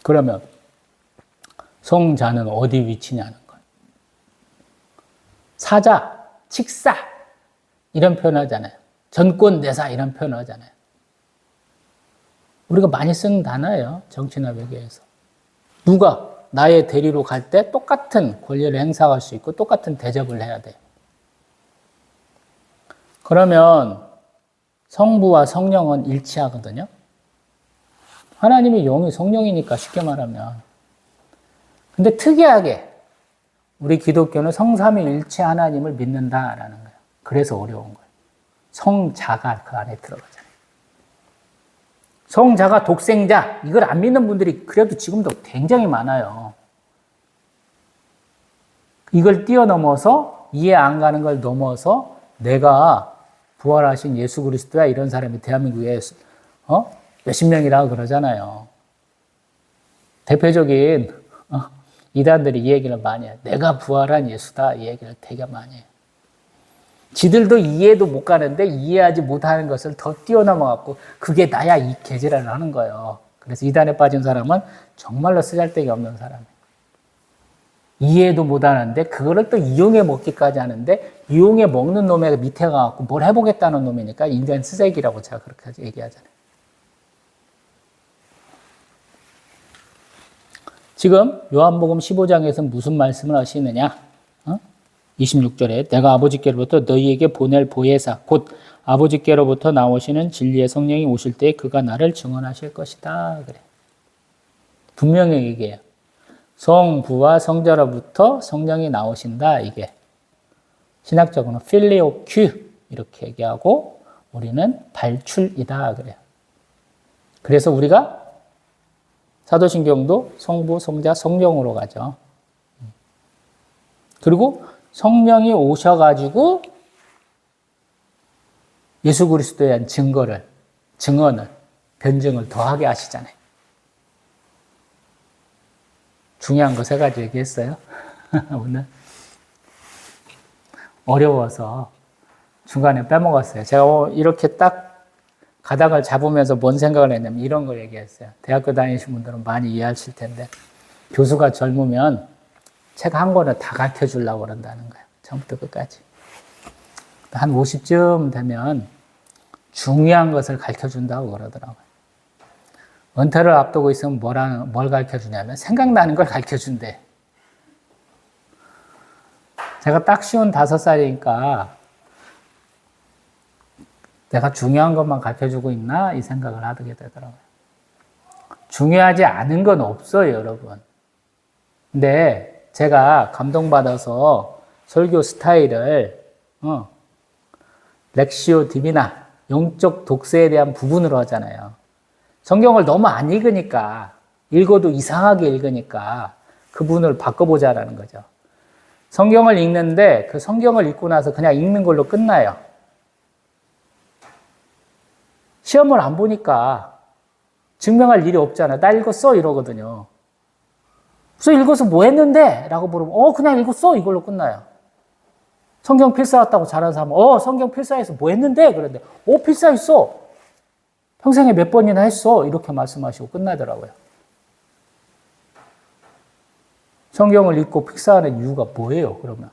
그러면 성자는 어디 위치냐는 거예요. 사자, 칙사 이런 표현 하잖아요. 전권대사 이런 표현 하잖아요. 우리가 많이 쓰는 단어예요. 정치나 외교에서. 누가 나의 대리로 갈 때 똑같은 권리를 행사할 수 있고 똑같은 대접을 해야 돼요. 그러면 성부와 성령은 일치하거든요. 하나님의 영이 성령이니까 쉽게 말하면. 근데 특이하게 우리 기독교는 성삼위일체 하나님을 믿는다라는 거예요. 그래서 어려운 거예요. 성자가 그 안에 들어가잖아요. 성자가 독생자 이걸 안 믿는 분들이 그래도 지금도 굉장히 많아요. 이걸 뛰어넘어서 이해 안 가는 걸 넘어서 내가 부활하신 예수 그리스도야 이런 사람이 대한민국에 몇십 명이라고 그러잖아요. 대표적인 이단들이 이 얘기를 많이 해요. 내가 부활한 예수다 이 얘기를 되게 많이 해요. 지들도 이해도 못 가는데 이해하지 못하는 것을 더 뛰어넘어갖고 그게 나야 이 개지랄을 하는 거예요. 그래서 이단에 빠진 사람은 정말로 쓰잘데기 없는 사람이에요. 이해도 못하는데 그거를 또 이용해 먹기까지 하는데 이용해 먹는 놈의 밑에 가갖고 뭘 해보겠다는 놈이니까 인간 쓰레기라고 제가 그렇게 얘기하잖아요. 지금 요한복음 15장에서 무슨 말씀을 하시느냐? 26절에 내가 아버지께로부터 너희에게 보낼 보혜사 곧 아버지께로부터 나오시는 진리의 성령이 오실 때 그가 나를 증언하실 것이다. 그래. 분명히 얘기해요. 성부와 성자로부터 성령이 나오신다. 이게 신학적으로는 필리오큐 이렇게 얘기하고 우리는 발출이다 그래요. 그래서 우리가 사도신경도 성부, 성자, 성령으로 가죠. 그리고 성령이 오셔가지고 예수 그리스도에 대한 증언을, 변증을 더하게 하시잖아요. 중요한 거 3가지 얘기했어요. 오늘. 어려워서 중간에 빼먹었어요. 제가 이렇게 딱 가닥을 잡으면서 뭔 생각을 했냐면 이런 걸 얘기했어요. 대학교 다니신 분들은 많이 이해하실 텐데 교수가 젊으면 책 한 권을 다 가르쳐 주려고 그런다는 거예요. 처음부터 끝까지. 한 50쯤 되면 중요한 것을 가르쳐 준다고 그러더라고요. 은퇴를 앞두고 있으면 뭘 가르쳐 주냐면 생각나는 걸 가르쳐 준대. 제가 딱 쉬운 5살이니까 내가 중요한 것만 가르쳐 주고 있나? 이 생각을 하게 되더라고요. 중요하지 않은 건 없어요, 여러분. 근데 제가 감동받아서 설교 스타일을 렉시오 디비나, 영적 독세에 대한 부분으로 하잖아요. 성경을 너무 안 읽으니까, 읽어도 이상하게 읽으니까 그 부분을 바꿔보자라는 거죠. 성경을 읽는데 그 성경을 읽고 나서 그냥 읽는 걸로 끝나요. 시험을 안 보니까 증명할 일이 없잖아. 나 읽었어 이러거든요. 그래서 읽어서 뭐 했는데? 라고 물으면 그냥 읽었어 이걸로 끝나요. 성경 필사했다고 잘하는 사람은 성경 필사해서 뭐 했는데? 그런데 필사했어. 평생에 몇 번이나 했어. 이렇게 말씀하시고 끝나더라고요. 성경을 읽고 필사하는 이유가 뭐예요, 그러면?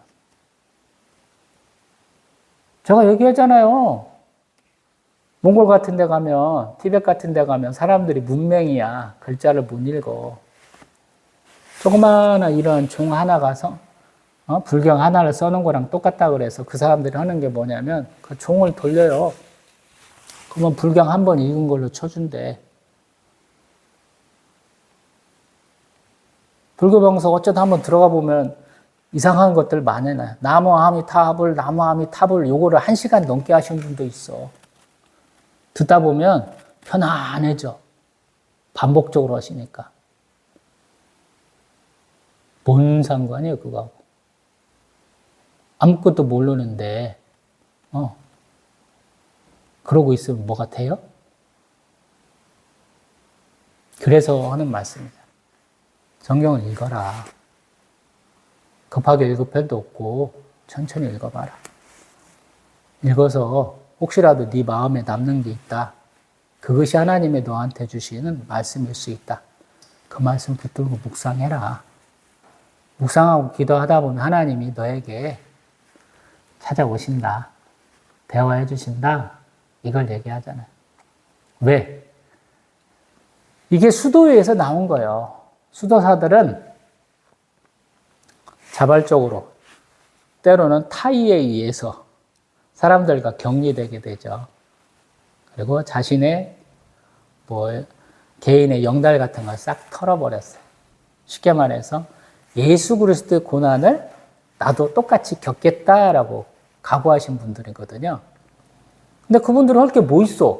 제가 얘기하잖아요. 몽골 같은 데 가면, 티벳 같은 데 가면 사람들이 문맹이야. 글자를 못 읽어. 조그마한 이런 종 하나 가서 불경 하나를 써놓은 거랑 똑같다 그래서 그 사람들이 하는 게 뭐냐면 그 종을 돌려요. 그러면 불경 한 번 읽은 걸로 쳐준대. 불교 방송 어쩌다 한번 들어가 보면 이상한 것들 많아요. 나무아미타불 요거를 1시간 넘게 하시는 분도 있어. 듣다 보면 편안해져. 반복적으로 하시니까. 뭔 상관이에요, 그거하고. 아무것도 모르는데, 그러고 있으면 뭐가 돼요? 그래서 하는 말씀이다. 성경을 읽어라. 급하게 읽을 필요도 없고, 천천히 읽어봐라. 읽어서 혹시라도 네 마음에 남는 게 있다. 그것이 하나님의 너한테 주시는 말씀일 수 있다. 그 말씀 붙들고 묵상해라. 묵상하고 기도하다 보면 하나님이 너에게 찾아오신다. 대화해 주신다. 이걸 얘기하잖아요. 왜? 이게 수도에서 나온 거예요. 수도사들은 자발적으로 때로는 타의에 의해서 사람들과 격리되게 되죠. 그리고 자신의 개인의 영달 같은 걸 싹 털어버렸어요. 쉽게 말해서 예수 그리스도의 고난을 나도 똑같이 겪겠다라고 각오하신 분들이거든요. 근데 그분들은 할 게 뭐 있어?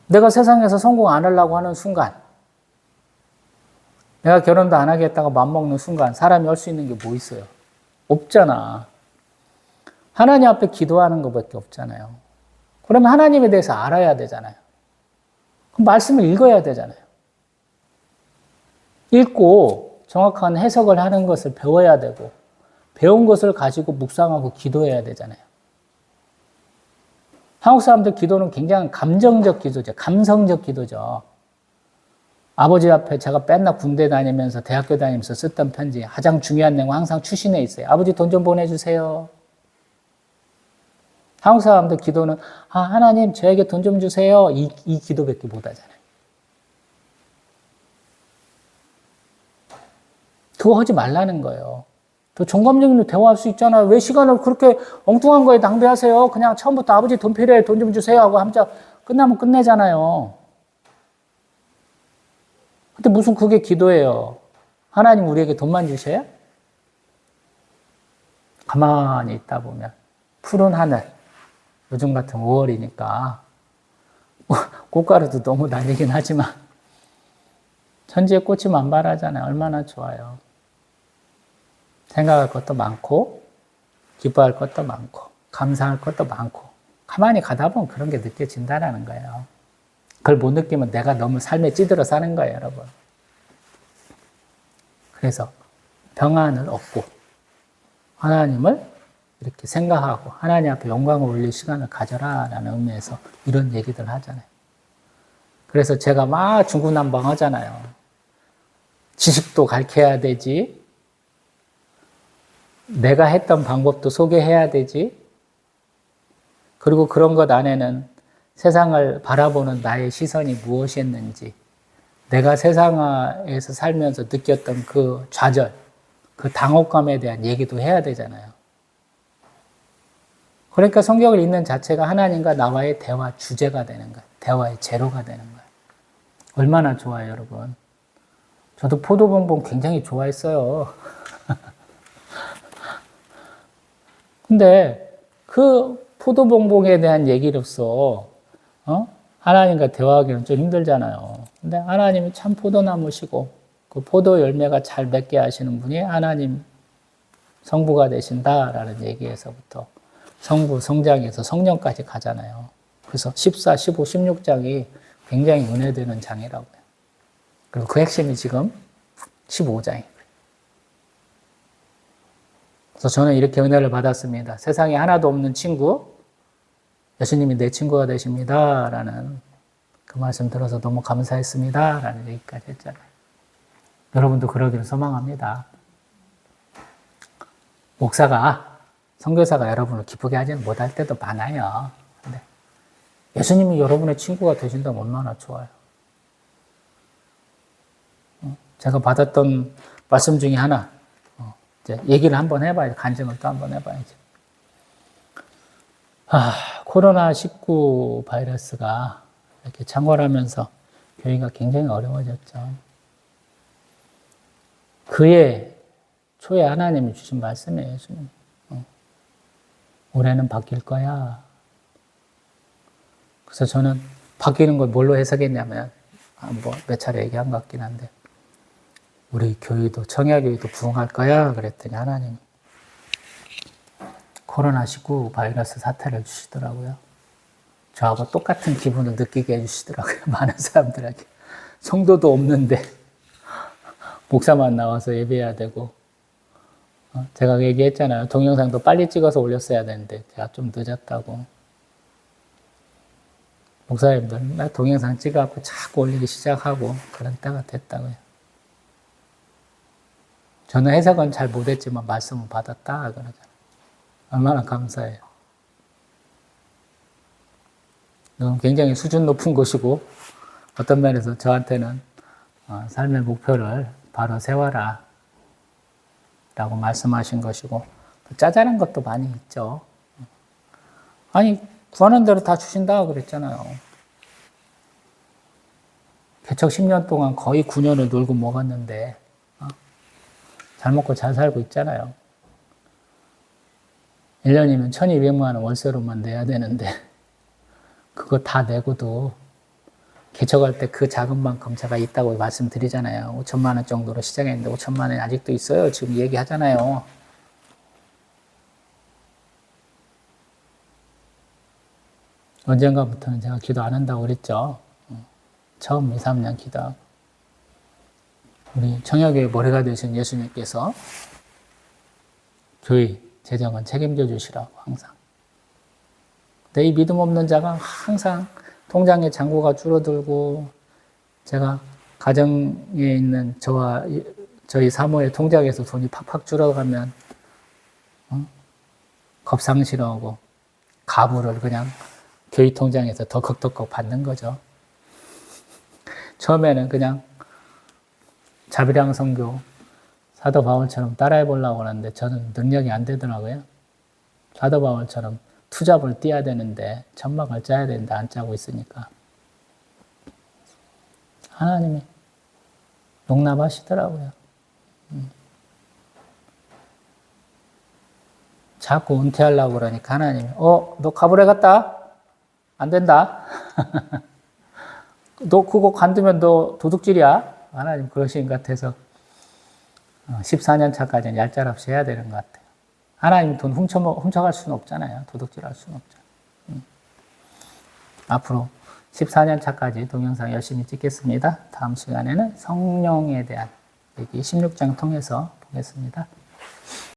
내가 세상에서 성공 안 하려고 하는 순간, 내가 결혼도 안 하겠다고 맘먹는 순간 사람이 할 수 있는 게 뭐 있어요? 없잖아. 하나님 앞에 기도하는 것밖에 없잖아요. 그러면 하나님에 대해서 알아야 되잖아요. 그럼 말씀을 읽어야 되잖아요. 읽고 정확한 해석을 하는 것을 배워야 되고 배운 것을 가지고 묵상하고 기도해야 되잖아요. 한국 사람들 기도는 굉장히 감정적 기도죠. 감성적 기도죠. 아버지 앞에 제가 맨날 군대 다니면서 대학교 다니면서 썼던 편지 가장 중요한 내용 항상 추신해 있어요. 아버지 돈 좀 보내주세요. 한국 사람들 기도는 하나님 저에게 돈 좀 주세요. 이 기도밖에 못 하잖아요. 그거 하지 말라는 거예요. 또 종감적으로 대화할 수 있잖아요. 왜 시간을 그렇게 엉뚱한 거에 낭비하세요? 그냥 처음부터 아버지 돈 필요해, 돈 좀 주세요 하고 함자 끝나면 끝내잖아요. 근데 무슨 그게 기도예요. 하나님 우리에게 돈만 주셔요? 가만히 있다 보면 푸른 하늘, 요즘 같은 5월이니까 꽃가루도 너무 날리긴 하지만 천지의 꽃이 만발하잖아요. 얼마나 좋아요. 생각할 것도 많고 기뻐할 것도 많고 감사할 것도 많고 가만히 가다 보면 그런 게 느껴진다는 거예요. 그걸 못 느끼면 내가 너무 삶에 찌들어 사는 거예요, 여러분. 그래서 평안을 얻고 하나님을 이렇게 생각하고 하나님 앞에 영광을 올릴 시간을 가져라 라는 의미에서 이런 얘기들 하잖아요. 그래서 제가 막 중구난방하잖아요. 지식도 가르쳐야 되지, 내가 했던 방법도 소개해야 되지, 그리고 그런 것 안에는 세상을 바라보는 나의 시선이 무엇이었는지, 내가 세상에서 살면서 느꼈던 그 좌절, 그 당혹감에 대한 얘기도 해야 되잖아요. 그러니까 성경을 읽는 자체가 하나님과 나와의 대화 주제가 되는 거예요. 대화의 재료가 되는 거예요. 얼마나 좋아요, 여러분. 저도 포도봉봉 굉장히 좋아했어요. 근데 그 포도봉봉에 대한 얘기로서 하나님과 대화하기는 좀 힘들잖아요. 근데 하나님이 참 포도나무시고 그 포도 열매가 잘 맺게 하시는 분이 하나님 성부가 되신다라는 얘기에서부터 성부, 성장에서 성령까지 가잖아요. 그래서 14, 15, 16장이 굉장히 은혜되는 장이라고 해요. 그리고 그 핵심이 지금 15장이에요. 그래서 저는 이렇게 은혜를 받았습니다. 세상에 하나도 없는 친구, 예수님이 내 친구가 되십니다. 라는 그 말씀 들어서 너무 감사했습니다. 라는 얘기까지 했잖아요. 여러분도 그러기를 소망합니다. 목사가 선교사가 여러분을 기쁘게 하지는 못할 때도 많아요. 근데 예수님이 여러분의 친구가 되신다면 얼마나 좋아요. 제가 받았던 말씀 중에 하나, 이제 얘기를 한번 해봐야지. 간증을 또 한번 해봐야지. 코로나19 바이러스가 이렇게 창궐하면서 교회가 굉장히 어려워졌죠. 그의 초에 하나님이 주신 말씀이에요, 예수님. 올해는 바뀔 거야. 그래서 저는 바뀌는 걸 뭘로 해석했냐면, 몇 차례 얘기한 것 같긴 한데, 우리 교회도, 청야교회도 부흥할 거야. 그랬더니 하나님이 코로나19 바이러스 사태를 주시더라고요. 저하고 똑같은 기분을 느끼게 해주시더라고요. 많은 사람들에게. 성도도 없는데, 목사만 나와서 예배해야 되고, 제가 얘기했잖아요. 동영상도 빨리 찍어서 올렸어야 되는데, 제가 좀 늦었다고. 목사님들, 나 동영상 찍어갖고 자꾸 올리기 시작하고, 그런 때가 됐다고요. 저는 해석은 잘 못했지만 말씀은 받았다 그러잖아요. 얼마나 감사해요. 이건 굉장히 수준 높은 것이고 어떤 면에서 저한테는 삶의 목표를 바로 세워라 라고 말씀하신 것이고 짜잘한 것도 많이 있죠. 아니 구하는 대로 다 주신다 그랬잖아요. 개척 10년 동안 거의 9년을 놀고 먹었는데 잘 먹고 잘 살고 있잖아요. 1년이면 1200만 원 월세로만 내야 되는데 그거 다 내고도 개척할 때 그 작은 만큼 제가 있다고 말씀드리잖아요. 5천만 원 정도로 시작했는데 5천만 원이 아직도 있어요. 지금 얘기하잖아요. 언젠가부터는 제가 기도 안 한다고 그랬죠. 처음 2, 3년 기도하고. 우리 청야교회 머리가 되신 예수님께서 교회 재정은 책임져 주시라고 항상. 근데 이 믿음 없는 자가 항상 통장의 잔고가 줄어들고 제가 가정에 있는 저와 저희 사모의 통장에서 돈이 팍팍 줄어가면 겁상싫어하고 가부를 그냥 교회 통장에서 덜컥덜컥 받는 거죠. 처음에는 그냥 자비랑 선교, 사도 바울처럼 따라해 보려고 하는데 저는 능력이 안 되더라고요. 사도 바울처럼 투잡을 띄어야 되는데 천막을 짜야 되는데 안 짜고 있으니까 하나님이 용납하시더라고요. 자꾸 은퇴하려고 그러니까 하나님이 너 가불에 갔다? 안 된다? 너 그거 관두면 너 도둑질이야? 하나님 그러신 것 같아서 14년 차까지는 얄짤 없이 해야 되는 것 같아요. 하나님 돈 훔쳐갈 수는 없잖아요. 도둑질할 수는 없죠. 앞으로 14년 차까지 동영상 열심히 찍겠습니다. 다음 시간에는 성령에 대한 얘기 16장 통해서 보겠습니다.